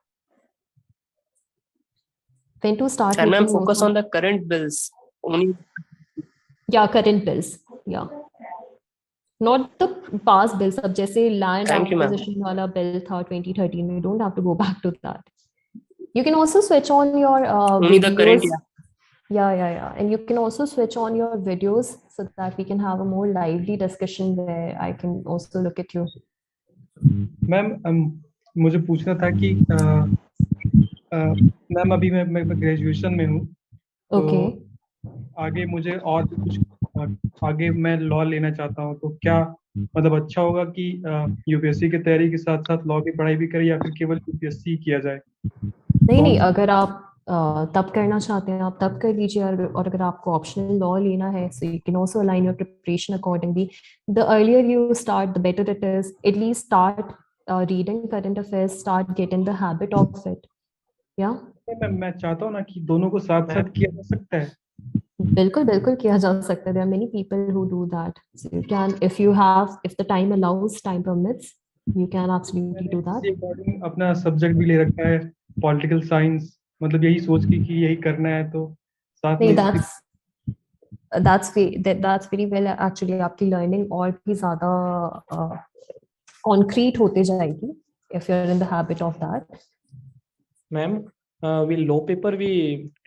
When to start? And ma'am, focus on the current bills only. Yeah, current bills. Yeah. Not the past bills. अब जैसे land acquisition वाला bill था 2013 में, don't have to go back to that. You can also switch on your only videos. The current, yeah. And you can also switch on your videos so that we can have a more lively discussion where I can also look at you. Ma'am, मुझे पूछना था कि ma'am अभी मैं graduation में हूँ, तो आगे मुझे और कुछ आगे मैं लॉ लेना चाहता हूँ, तो क्या मतलब अच्छा होगा कि यूपीएससी की तैयारी के साथ साथ लॉ की पढ़ाई भी करें, या फिर केवल यूपीएससी किया जाए? नहीं, अगर आप तब करना चाहते हैं आप तब कर लीजिए, और अगर आपको ऑप्शनल लॉ लेना है, सो you can also align your preparation accordingly. The earlier you start the better it is. At least start reading current affairs, start getting the habit of it. या मैं चाहता हूँ ना कि दोनों को साथ साथ किया जा सकता है. बिल्कुल किया जा सकता है. There are many people who do that. So you can, if the time allows, time permits, you can absolutely do that. अपना सब्जेक्ट भी ले रखा है, पॉलिटिकल साइंस, मतलब यही सोच के कि यही करना है, तो साथ में that's very well actually. आपकी लर्निंग और भी ज्यादा concrete होते जाएगी if you're in the habit of that. Ma'am, will law paper be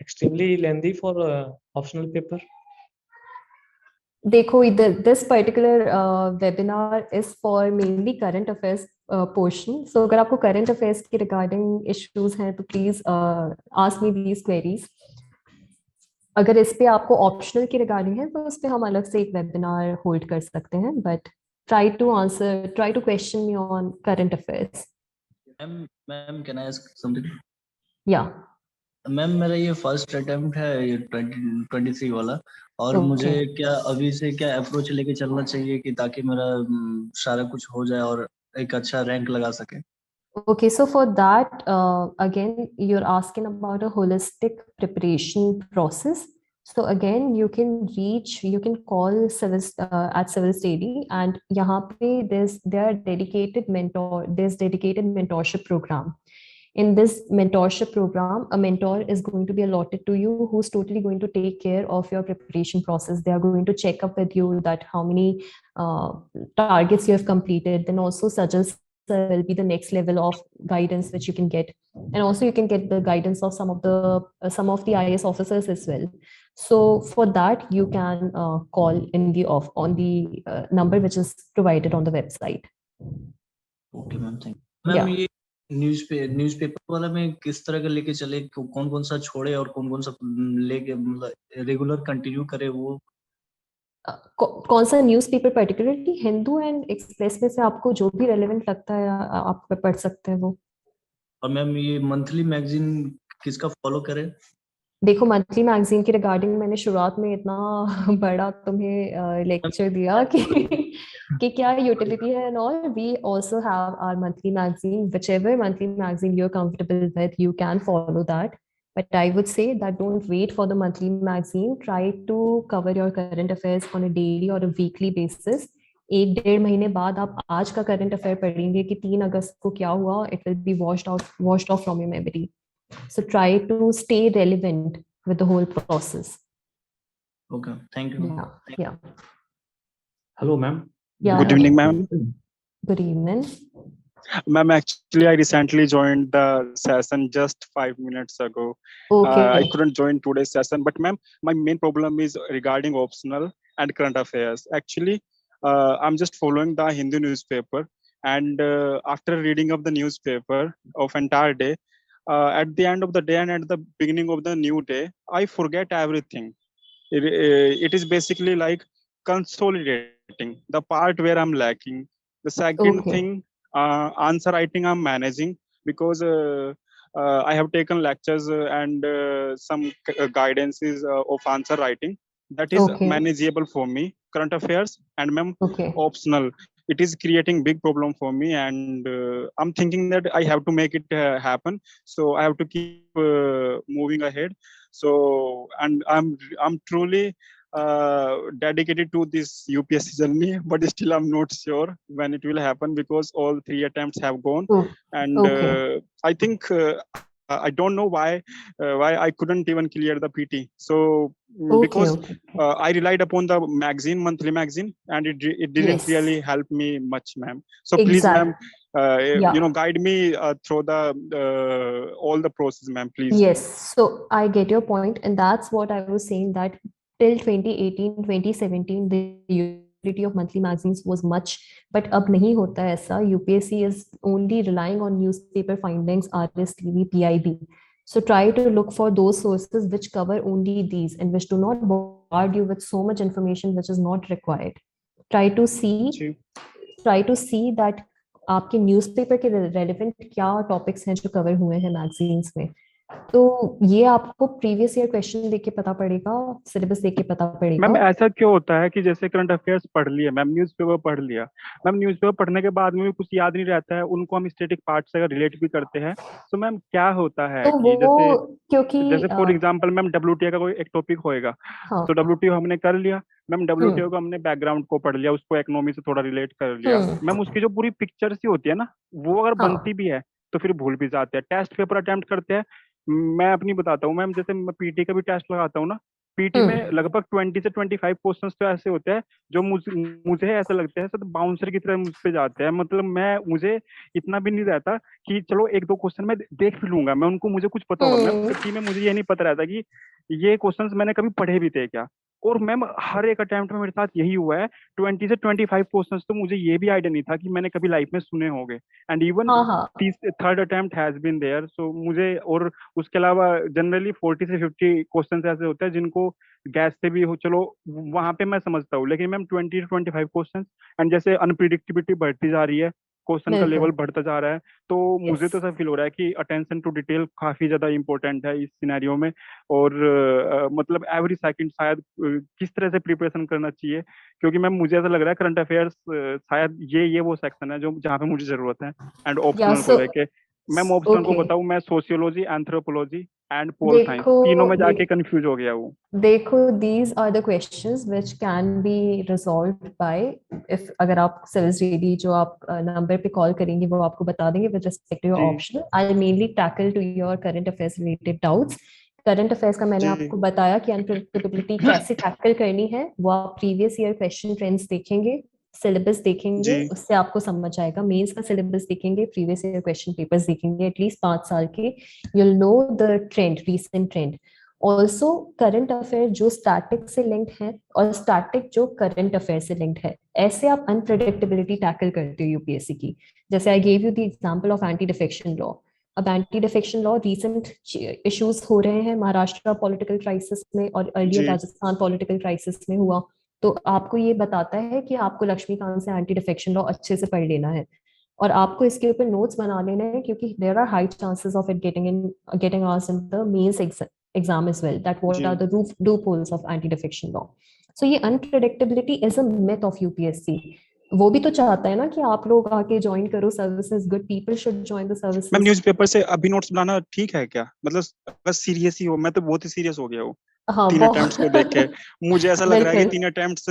extremely lengthy for optional paper? देखो, this particular webinar is for mainly current affairs portion. So अगर आपको current affairs के regarding issues हैं, तो please ask me these queries. अगर इस पे आपको optional के regarding है, तो उस पे हम अलग से एक webinar hold कर सकते हैं. But try to question me on current affairs. Ma'am, can I ask something? Yeah. Ma'am, मेरा ये फर्स्ट अटेम्प्ट है, ये 2023 वाला, और मुझे क्या अभी से क्या अप्रोच लेके चलना चाहिए कि ताकि मेरा सारा कुछ हो जाए और एक अच्छा रैंक लगा सके? Okay, so for that, again, you're asking about a holistic preparation process. So again, you can call at Civilsdaily, and यहाँ पे there's dedicated mentorship program. In this mentorship program, a mentor is going to be allotted to you, who's totally going to take care of your preparation process. They are going to check up with you that how many targets you have completed, then also suggest will be the next level of guidance which you can get, and also you can get the guidance of some of the IAS officers as well. So for that, you can call on the number which is provided on the website. Okay, ma'am, thank you. Ma'am, ये newspaper वाला में किस तरह का लेके चले, कौन सा छोड़े और कौन सा लेके मतलब रेगुलर कंटिन्यू करे वो? कौन सा newspaper particularly? Hindu and express में से आपको जो भी रेलेवेंट लगता है आप पढ़ सकते हैं वो। और मैम ये मंथली मैगजीन किसका फॉलो करें? देखो मंथली मैगजीन के रिगार्डिंग मैंने शुरुआत में इतना बड़ा तुम्हें लेक्चर दिया कि क्या यूटिलिटी है and all. We also have our monthly magazine, whichever monthly magazine you're comfortable with, you can follow that. But I would say that don't wait for the monthly magazine. Try to cover your current affairs on a daily or a weekly basis. 1-1.5 महीने बाद आप आज का current affair पढ़ेंगे कि 3 अगस्त को क्या हुआ, it will be washed off from your memory. So try to stay relevant with the whole process. Okay, thank you. Yeah. Hello, ma'am. Yeah. Good evening, ma'am. Good evening. Ma'am, actually, I recently joined the session just 5 minutes ago. Okay. I couldn't join today's session, but ma'am, my main problem is regarding optional and current affairs. Actually, I'm just following the Hindu newspaper, and after reading of the newspaper of entire day, at the end of the day and at the beginning of the new day, I forget everything. It is basically like consolidating the part where I'm lacking. The second thing, answer writing I'm managing because I have taken lectures and some guidances of answer writing. That is manageable for me. Current affairs and ma'am, optional. It is creating big problem for me, and I'm thinking that I have to make it happen. So I have to keep moving ahead. So, and I'm truly dedicated to this UPSC journey, but still I'm not sure when it will happen because all 3 attempts have gone, and I think I don't know why I couldn't even clear the PT. So because I relied upon the magazine, monthly magazine, and it didn't really help me much, ma'am. So please, ma'am, guide me through the all the process, ma'am, please. Yes, so I get your point, and that's what I was saying, that till 2018 2017 the utility of monthly magazines was much, but अब नहीं होता है ऐसा. UPSC is only relying on newspaper findings, RSTV, PIB. So try to look for those sources which cover only these and which do not bombard you with so much information which is not required. Try to see that आपके newspaper के relevant क्या topics हैं जो cover हुए हैं magazines में. तो ये आपको प्रीवियस ईयर क्वेश्चन देख के पता पड़ेगा, सिलेबस देख के पता पड़ेगा. मैम ऐसा क्यों होता है कि जैसे करंट अफेयर्स पढ़ लिए मैम, न्यूज़पेपर पढ़ लिया मैम, न्यूज़पेपर पढ़ने के बाद में भी कुछ याद नहीं रहता है, उनको हम स्टैटिक पार्ट से अगर रिलेट भी करते हैं तो मैम क्या होता है तो कि जैसे फॉर एग्जांपल मैम WTO का कोई एक टॉपिक होएगा, तो WTO हमने कर लिया मैम, WTO को हमने बैकग्राउंड को पढ़ लिया, उसको इकोनॉमी से थोड़ा रिलेट कर लिया मैम, उसकी जो पूरी पिक्चर सी होती है ना, वो अगर बनती भी है तो फिर भूल भी जाते हैं. टेस्ट पेपर अटेम्प्ट करते हैं, मैं अपनी बताता हूँ मैम, जैसे मैं पीटी का भी टेस्ट लगाता हूँ ना, पीटी में लगभग 20 से 25 क्वेश्चंस तो ऐसे होते हैं जो मुझे ऐसा लगता है सब बाउंसर की तरह मुझ पे जाते हैं. मतलब मुझे इतना भी नहीं रहता कि चलो 1-2 क्वेश्चन मैं देख भी लूंगा, मैं उनको मुझे कुछ पता होगा. मैम पीटी में मुझे ये नहीं पता रहता कि ये क्वेश्चंस मैंने कभी पढ़े भी थे क्या. और मैम हर एक अटेम्प्ट में मेरे साथ यही हुआ है, 20 से 25 क्वेश्चंस तो मुझे ये भी आइडिया नहीं था कि मैंने कभी लाइफ में सुने होंगे. And even third attempt has been there. So मुझे, और उसके अलावा जनरली 40 से 50 क्वेश्चंस ऐसे होते हैं जिनको गैस से भी हो, चलो वहां पे मैं समझता हूँ, लेकिन मैम 20 से 25 क्वेश्चंस, एंड जैसे अनप्रिडिक्टेबिलिटी बढ़ती जा रही है, क्वेश्चन का लेवल बढ़ता जा रहा है, तो मुझे तो ऐसा फील हो रहा है कि अटेंशन टू डिटेल काफी ज्यादा इंपॉर्टेंट है इस सिनेरियो में. और मतलब एवरी सेकंड शायद किस तरह से प्रिपरेशन करना चाहिए, क्योंकि मैम मुझे ऐसा लग रहा है करंट अफेयर्स शायद ये वो सेक्शन है जो जहाँ पे मुझे जरूरत है. एंड ऑप्शनल को लेके मैम, ऑप्शनल को बताऊं, मैं sociology, anthropology and pol science तीनों में जाके कंफ्यूज हो गया हूँ. देखो, these are the questions which can be resolved by, if अगर आप Civilsdaily जो आप नंबर पे कॉल करेंगे वो आपको बता देंगे with respect to your optional. I'll mainly tackle to your current affairs related doubts. Current affairs का मैंने आपको बताया कि अनप्रेडिक्टेबिलिटी कैसे टैकल करनी है, वो आप प्रीवियस ईयर क्वेश्चन ट्रेंड्स देखेंगे, सिलेबस देखेंगे, उससे आपको समझ आएगा. मेंस का सिलेबस देखेंगे, प्रीवियस ईयर क्वेश्चन पेपर्स देखेंगे एटलीस्ट 5 साल के, you'll know the trend, recent trend. Also current affair जो स्टैटिक से लिंक्ड है और स्टैटिक जो करंट अफेयर से लिंक्ड है, ऐसे आप अनप्रेडिक्टेबिलिटी टैकल करते हो यूपीएससी की. जैसे I gave you the example of anti defection law. अब anti defection law recent issues हो रहे हैं महाराष्ट्र पॉलिटिकल क्राइसिस में और अर्लियर राजस्थान पॉलिटिकल क्राइसिस में हुआ. तो आपको ये बताता है कि आपको लक्ष्मीकांत से एंटी डिफेक्शन लॉ अच्छे से पढ़ लेना है और आपको इसके ऊपर नोट्स बना लेने हैं, क्योंकि there are high chances of it getting asked in the mains exam as well, that what are the loopholes of anti defection law. So ये unpredictability is a myth of UPSC. वो भी तो चाहता है ना कि आप लोग आके ज्वाइन करो services, good people should join the services. Ma'am newspaper से अभी नोट्स बनाना ठीक है क्या? मतलब अगर सीरियस ही हो, मैं तो बहुत ही सीरियस हो गया हूँ हाँ, 3 अटेम्प्ट्स को देख के. मुझे ऐसा लग रहा है कि बिल्कुल 3 अटेम्प्ट्स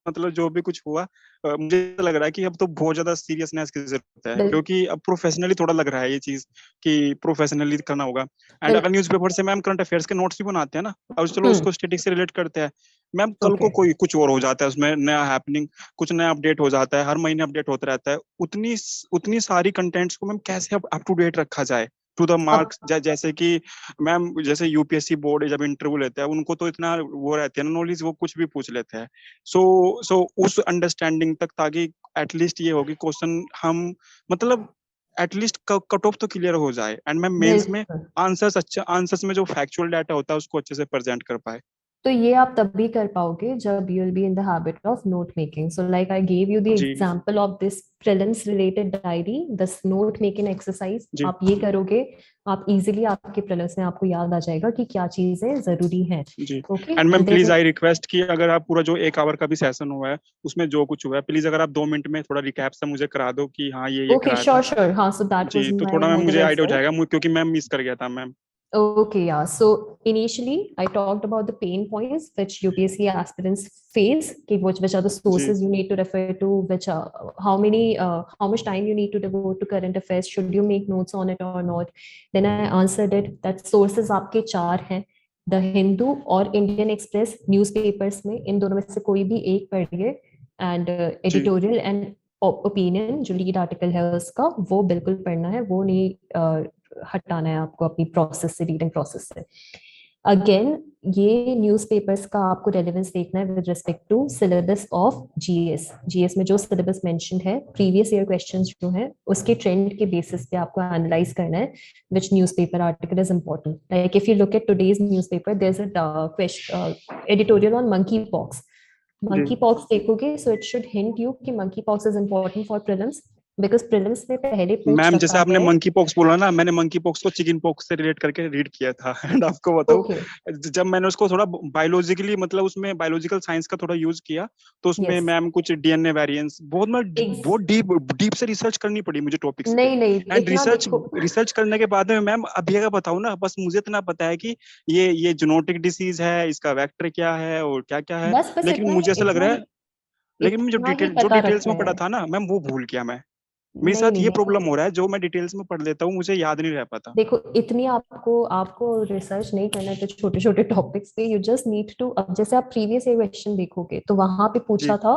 मतलब जो भी कुछ हुआ, मुझे ऐसा लग रहा है कि अब तो बहुत ज्यादा सीरियसनेस की जरूरत है, क्योंकि अब प्रोफेशनली थोड़ा लग रहा है ये चीज कि प्रोफेशनली करना होगा. एंड अगर न्यूज़पेपर से मैम करंट अफेयर्स के नोट्स भी बनाते हैं ना, और चलो उसको स्टैटिक से रिलेट करते हैं, मैम कल को कोई कुछ और हो जाता है, उसमें नया हैपनिंग, कुछ नया अपडेट हो जाता है, हर महीने अपडेट होता रहता है. उतनी सारी कंटेंट्स को मैम कैसे अप टू डेट रखा जाए टू द मार्क्स. जैसे कि मैम जैसे यूपीएससी बोर्ड जब इंटरव्यू लेते हैं, उनको तो इतना वो रहती है ना नॉलेज, वो कुछ भी पूछ लेते हैं. सो उस अंडरस्टैंडिंग तक, ताकि एटलीस्ट ये होगी क्वेश्चन हम मतलब एटलीस्ट कट ऑफ तो क्लियर हो जाए, एंड मैम मेंस में आंसर्स में जो फैक्चुअल डाटा होता है उसको अच्छे से प्रेजेंट कर पाए. तो ये आप तब भी कर पाओगे जब you will be in the habit of note making. So like I gave you the example of this prelims related diary, this note making exercise. आप ये करोगे, आप इजीली आपके प्रीलिम्स में आपको याद आ जाएगा कि क्या चीजें जरूरी हैं. Okay. And ma'am please I request कि अगर आप पूरा जो 1 आवर का भी सेशन हुआ है उसमें जो कुछ हुआ है, प्लीज अगर आप 2 मिनट में थोड़ा रिकैप सा मुझे करा दो कि हाँ ये ओके, कराया था. श्योर. हाँ, सो दैट वाज जी, तो माय थोड़ा मैम मुझे मोटिव एज आइडिया हो वेल. जाएगा, क्योंकि मैम मिस कर गया था ma'am. Okay, yeah. So initially, I talked about the pain points which UPSC aspirants face, which are the sources you need to refer to, which are how much time you need to devote to current affairs, should you make notes on it or not. Then I answered it that sources आपके 4 हैं, The Hindu और Indian Express newspapers में इन दोनों में से कोई भी एक पढ़िए, and editorial and opinion जो लीड आर्टिकल है उसका, वो बिल्कुल पढ़ना है, वो नहीं हटाना है आपको अपनी प्रोसेस से, रीडिंग प्रोसेस से. अगेन ये न्यूज़पेपर्स का आपको रेलेवेंस देखना है with respect to syllabus of GS. GS में जो सिलेबस मेंशन्ड है, प्रीवियस ईयर क्वेश्चंस जो हैं उसके ट्रेंड के बेसिस पे आपको एनालाइज करना है which newspaper article is important. Like if you look at today's newspaper, there is a editorial on monkeypox. Monkeypox देखोगे, so it should hint you कि monkeypox is important for prelims, because prelims में पहले पूछ ma'am जैसे रखा आपने है. Monkey pox बोला ना, मैंने मंकी पॉक्स को चिकन पॉक्स से रिलेट करके रीड किया था. एंड आपको बताऊं, जब मैंने उसको थोड़ा बायोलॉजिकली, मतलब उसमें बायोलॉजिकल साइंस का थोड़ा यूज किया, तो उसमें मैम कुछ डीएनए वेरिएंट्स बहुत डीप से रिसर्च करनी पड़ी मुझे टॉपिक्स पे. एंड रिसर्च करने के बाद में मैम अभी अगर बताऊं ना, बस मुझे इतना पता है कि ये जेनेटिक डिसीज है, इसका वेक्टर क्या है और क्या क्या है, लेकिन मुझे ऐसा लग रहा है, लेकिन जो डिटेल्स में पढ़ा था ना मैम, वो भूल गया मैं. मेरे साथ ये प्रॉब्लम हो रहा है, जो मैं डिटेल्स में पढ़ लेता हूँ मुझे याद नहीं रह पाता. देखो, इतनी आपको रिसर्च नहीं करना है तो छोटे छोटे टॉपिक्स पे. यू जस्ट नीड टू, अब जैसे आप प्रीवियस ईयर क्वेश्चन देखोगे तो वहां पे पूछा था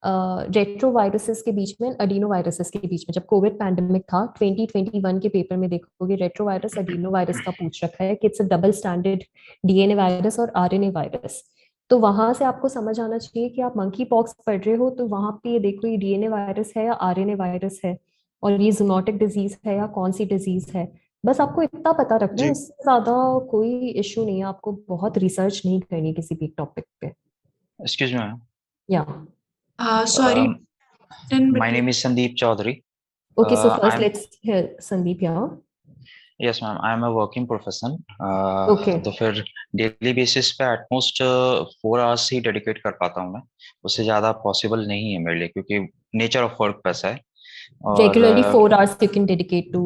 रेट्रो वायरसेस के बीच में, अडीनो वायरसेस के बीच में, जब कोविड पैंडेमिक था 2021 के पेपर में देखोगे, रेट्रो वायरस अडीनो वायरस का पूछ रखा है कि it's a double standard DNA virus और आरएनए वायरस. तो वहां से आपको समझ आना चाहिए कि आप मंकी पॉक्स पढ़ रहे हो तो वहां पे ये देखो, ये डीएनए वायरस है या आरएनए वायरस है, और ये जूनोटिक डिजीज है या कौन सी डिजीज है. बस आपको इतना पता रखना है, उससे ज्यादा कोई इश्यू नहीं है. आपको बहुत रिसर्च नहीं करनी किसी भी टॉपिक पे. Excuse me, ma'am. Yeah. Sorry. My name is Sandeep Chaudhary. Okay, so first let's hear Sandeep. Yeah. Yes, ma'am. I am a working person. Okay. तो फिर डेली बेसिस पे एटमोस्ट 4 hours ही dedicate कर पाता हूँ मैं. उससे ज्यादा पॉसिबल नहीं है मेरे लिए, क्योंकि नेचर ऑफ वर्क वैसा है. Regularly 4 hours you can dedicate to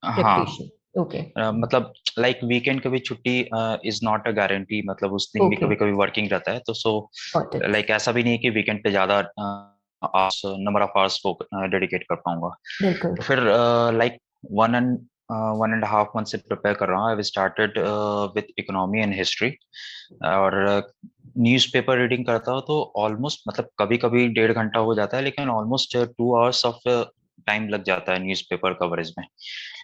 preparation. Okay. मतलब लाइक वीकेंड कभी छुट्टी इज नॉट अ गारंटी, मतलब उस दिन भी कभी कभी वर्किंग रहता है, तो सो लाइक ऐसा भी नहीं है कि वीकेंड पे ज्यादा नंबर ऑफ आवर्स को डेडिकेट कर पाऊंगा. तो फिर लाइक 1.5 month से प्रिपेयर कर रहा हूँ. I started with economy and history, और न्यूज़पेपर रीडिंग करता हूँ तो ऑलमोस्ट, मतलब कभी कभी 1.5 घंटा हो जाता है, लेकिन ऑलमोस्ट 2 hours ऑफ टाइम लग जाता है न्यूज़पेपर कवरेज में.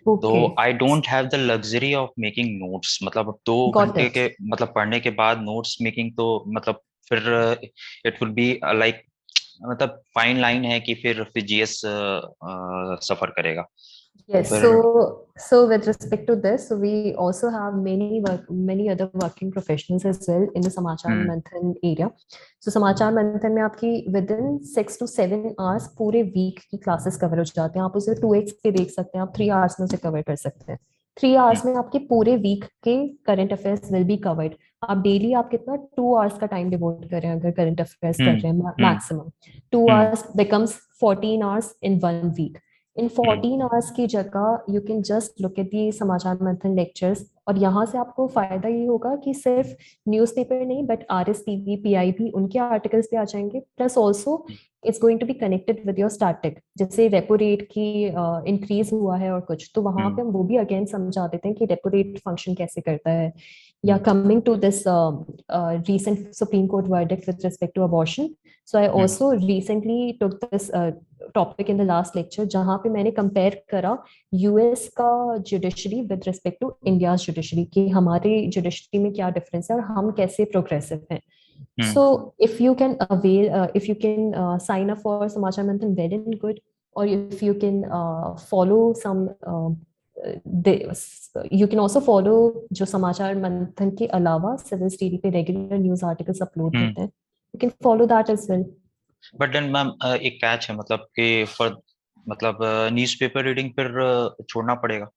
तो I don't have the luxury of making notes. मतलब 2 घंटे के मतलब पढ़ने के बाद नोट्स मेकिंग, तो मतलब फिर इट विल बी लाइक, मतलब फाइन लाइन है कि फिर जीएस सफर करेगा. Yes. So with respect to this, so we also have many other working professionals as well in the Samachar Manthan area. So Samachar Manthan में आपकी within 6 to 7 hours पूरे week की classes cover हो जाते हैं. आप उसे 2x पे देख सकते हैं, आप 3 hours में उसे cover कर सकते हैं. 3 hours में आपके पूरे week के current affairs will be covered. आप daily आप कितना 2 hours का time devote कर रहे हैं अगर current affairs कर रहे हैं maximum. 2 hours becomes 14 hours in 1 week. In 14 hours की जगह you can just look at the समाचार मंथन lectures और यहाँ से आपको फायदा ये होगा कि सिर्फ न्यूज़पेपर नहीं बट RSTV, PIB उनके आर्टिकल्स पे आ जाएंगे plus also it's going to be connected with your static जैसे रेपो रेट की इंक्रीज हुआ है और कुछ तो वहाँ पे हम वो भी अगेन समझा देते हैं कि रेपो रेट फंक्शन कैसे करता है या coming to this recent Supreme Court verdict with respect to abortion. So I also recently took this topic in the last lecture जहाँ पे मैंने compare करा US का judiciary with respect to India's judiciary कि हमारे judiciary में क्या difference है और हम कैसे progressive हैं. So if you can avail, if you can sign up for Samachar Manthan, well and good, or if you can follow some you can also follow जो समाचार मंथन के अलावा Civilsdaily पे regular news articles upload होते हैं. You can follow that as well. But then ma'am एक catch है मतलब कि फॉर मतलब न्यूज़पेपर रीडिंग फिर छोड़ना पड़ेगा.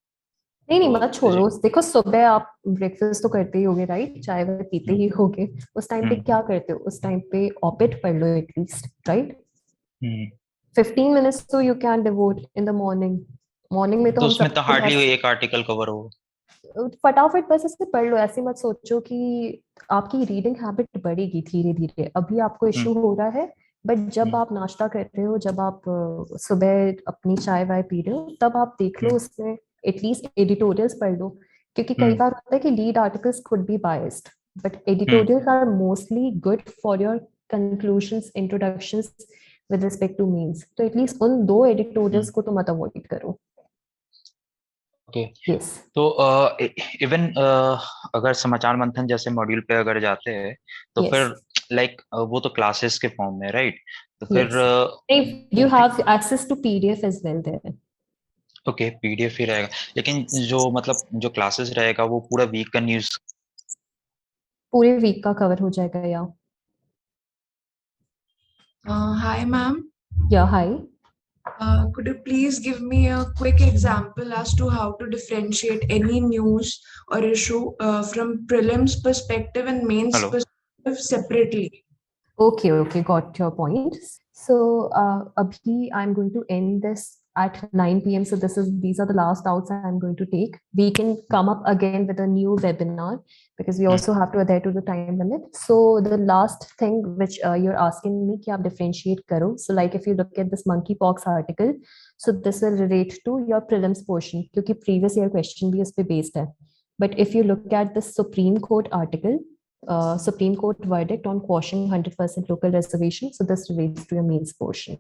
नहीं मत छोड़ो. देखो सुबह आप ब्रेकफास्ट तो करते ही होगे राइट, चाय वगैरह पीते ही होगे. उस टाइम पे क्या करते हो? उस टाइम पे ऑपिट पढ़ लो एटलीस्ट राइट. 15 minutes तो you can devote in the morning. Morning में तो हम उसमें तो हार्डली एक आर्टिकल कवर हो. फटाफट बस ऐसे पढ़ लो. ऐसे मत सोचो कि आपकी रीडिंग हैबिट बढ़ेगी धीरे धीरे. अभी आपको इशू हो रहा है बट जब आप नाश्ता कर रहे हो, जब आप सुबह अपनी चाय वाय पी रहे हो तब आप देख लो उसमें एटलीस्ट एडिटोरियल्स पढ़ लो क्योंकि कई बार होता है कि lead articles could be biased but editorials are mostly good for your conclusions introductions with respect to means. तो एटलीस्ट उन 2 एडिटोरियल्स को तो मत अवॉइड करो. Yes. तो इवन अगर समाचार मंथन जैसे मॉड्यूल पे अगर जाते हैं तो फिर लाइक वो तो क्लासेस के फॉर्म में राइट. तो फिर you have access to PDF as well there. Okay PDF ही रहेगा लेकिन जो मतलब जो क्लासेस रहेगा वो पूरा वीक का न्यूज़ पूरे वीक का कवर हो जाएगा या. Hi ma'am. Yeah, hi. Could you please give me a quick example as to how to differentiate any news or issue from prelims perspective and mains perspective separately? Okay, got your point. So abhi I'm going to end this at 9 p.m. So these are the last doubts I'm going to take. We can come up again with a new webinar because we also have to adhere to the time limit. So the last thing which you're asking me ki aap differentiate karo. So like if you look at this monkeypox article, so this will relate to your prelims portion kyunki previous year question bhi us pe based hai. But if you look at the Supreme Court article, Supreme Court verdict on quashing 100% local reservation, so this relates to your mains portion.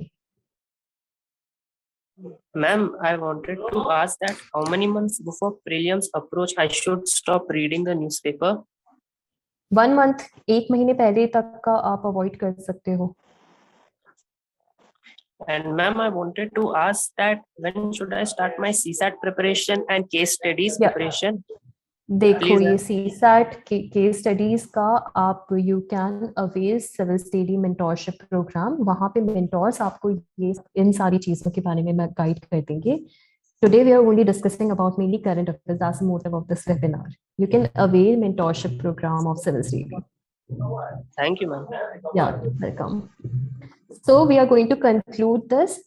Ma'am, I wanted to ask that how many months before prelims approach I should stop reading the newspaper? 1 month, 1 महीने पहले तक का आप avoid कर सकते हो. And ma'am, I wanted to ask that when should I start my CSAT preparation and case studies preparation? देखो ये CSAT केस स्टडीज का आप you can avail Civilsdaily mentorship programme. वहाँ पे मेंटोर्स आपको ये इन सारी चीजों के बारे में गाइड कर देंगे. Today we are only discussing about mainly current affairs. That's the motive of this webinar. You can avail mentorship program of Civilsdaily. Thank you, ma'am. Yeah, welcome. So we are going to conclude this.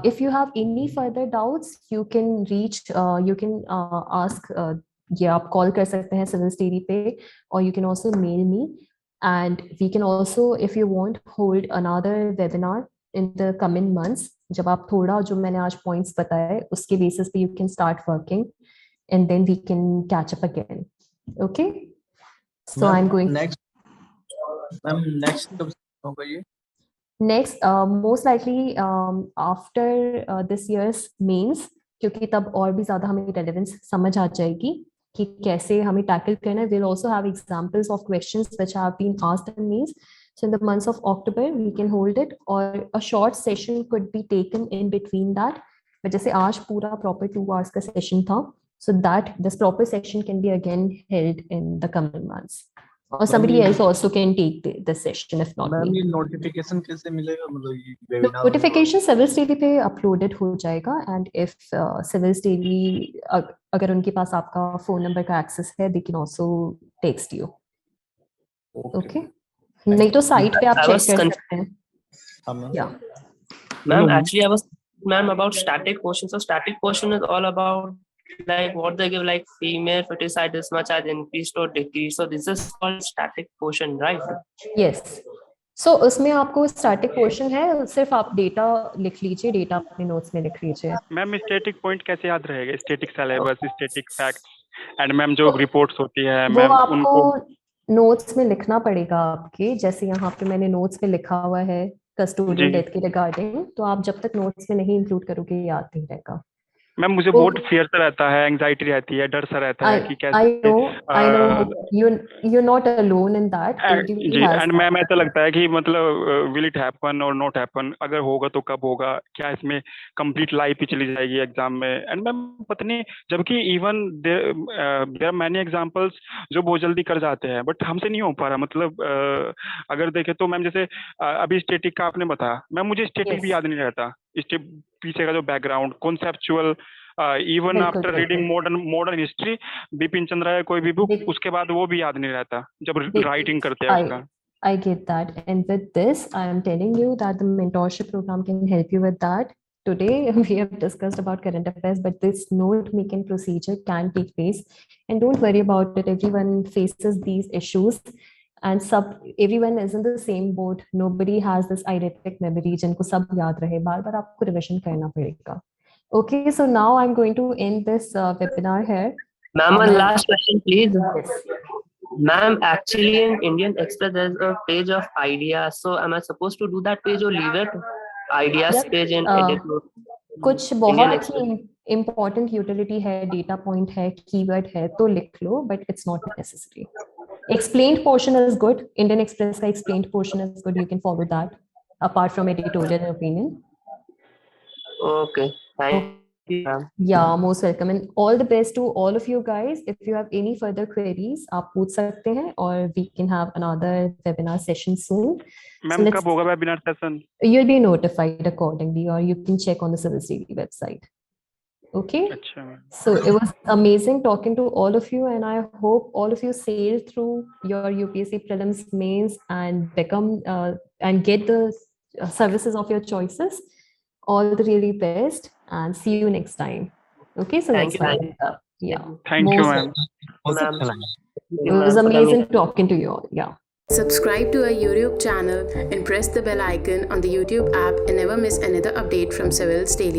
If you have any further doubts, you can reach. You can ask. Yeah, आप call कर सकते हैं Civilsdaily पे or you can also mail me and we can also if you want hold another webinar in the coming months. जब आप थोड़ा जो मैंने आज points बताए उसके basis पे you can start working and then we can catch up again. Okay? So I'm going next कब होगा ये? Next, most likely after this year's mains क्योंकि तब और भी ज़्यादा हमें relevance समझ आ जाएगी कि कैसे हमें tackle करना है. We'll also have examples of questions which have been asked in mains. So in the months of October, we can hold it or a short session could be taken in between that but जैसे आज पूरा proper 2 hours का session था, so that this proper session can be again held in the coming months, or somebody else also can take the session if not ma'am me. ये notification कैसे मिलेगा, मतलब ये वेबिनार नोटिफिकेशन Civilsdaily पे uploaded हो जाएगा, and if Civilsdaily अगर उनके पास आपका फोन नंबर का एक्सेस है, they can also text you. Okay. नहीं तो साइट पे आप चेक कर सकते हैं. Yeah. Ma'am, actually I was about static quotient. So static quotient is all about like what they give, like female feticide this much as increased or decreased. So this is called static quotient, right? Yes. So उसमें आपको static quotient है, सिर्फ आप data लिख लीजिए, data अपने notes में लिख लीजिए. मैम स्टैटिक पॉइंट कैसे याद रहेगा? Static syllabus, static facts and ma'am जो रिपोर्ट्स होती है मैम उनको नोट्स में लिखना पड़ेगा आपके. जैसे यहाँ पे मैंने नोट्स में लिखा हुआ है कस्टोडियल डेथ के रिगार्डिंग, तो आप जब तक नोट्स में नहीं इंक्लूड करोगे याद नहीं रहेगा. मैम मुझे बहुत फियर सा रहता है, एंजाइटी रहती है, डर सा रहता है कि कैसे. I know you're not alone in that. जी, एंड मैम ऐसा लगता है कि मतलब विल इट हैपन और नॉट हैपन, अगर होगा तो कब होगा, क्या इसमें कंप्लीट लाइफ ही चली जाएगी एग्जाम में. एंड मैम पता नहीं, जबकि even there are many examples जो बहुत जल्दी कर जाते हैं, बट हमसे नहीं हो पा रहा. मतलब अगर देखें तो मैम जैसे अभी स्टैटिक का आपने बताया, मैम मुझे स्टैटिक भी याद नहीं रहता, पीछे का जो background conceptual, even after reading modern history, Bipin Chandra या कोई भी बुक, उसके बाद वो भी याद नहीं रहता जब राइटिंग करते हैं उसका. I get that, and with this I am telling you that the mentorship program can help you with that. Today we have discussed about current affairs, but this note making procedure can take place, and don't worry about it. Everyone faces these issues, and everyone is in the same boat. Nobody has this eidetic memory जिनको सब याद रहे. बार-बार आपको revision करना पड़ेगा. Okay, so now I'm going to end this webinar here. Ma'am, one last question, please. Yes. Ma'am, actually in Indian Express there's a page of ideas. So am I supposed to do that page or leave it? Ideas page in edit mode. कुछ बहुत ही important utility है, data point है, keyword है, तो लिख लो, but it's not necessary. Explained portion is good. Indian Express का explained portion is good. You can follow that apart from editorial opinion. Okay. Thank you, ma'am. Yeah, most welcome, and all the best to all of you guys. If you have any further queries, आप पूछ सकते हैं, or we can have another webinar session soon. Ma'am कब होगा webinar session? You'll be notified accordingly, or you can check on the Civilsdaily website. Okay. अच्छा. So it was amazing talking to all of you, and I hope all of you sail through your UPSC prelims, mains, and become and get the services of your choices. All the really best, and see you next time. Okay, so thank you. Yeah. Thank you, ma'am. It was amazing talking to you all. Yeah. Subscribe to our YouTube channel and press the bell icon on the YouTube app and never miss another update from Civilsdaily.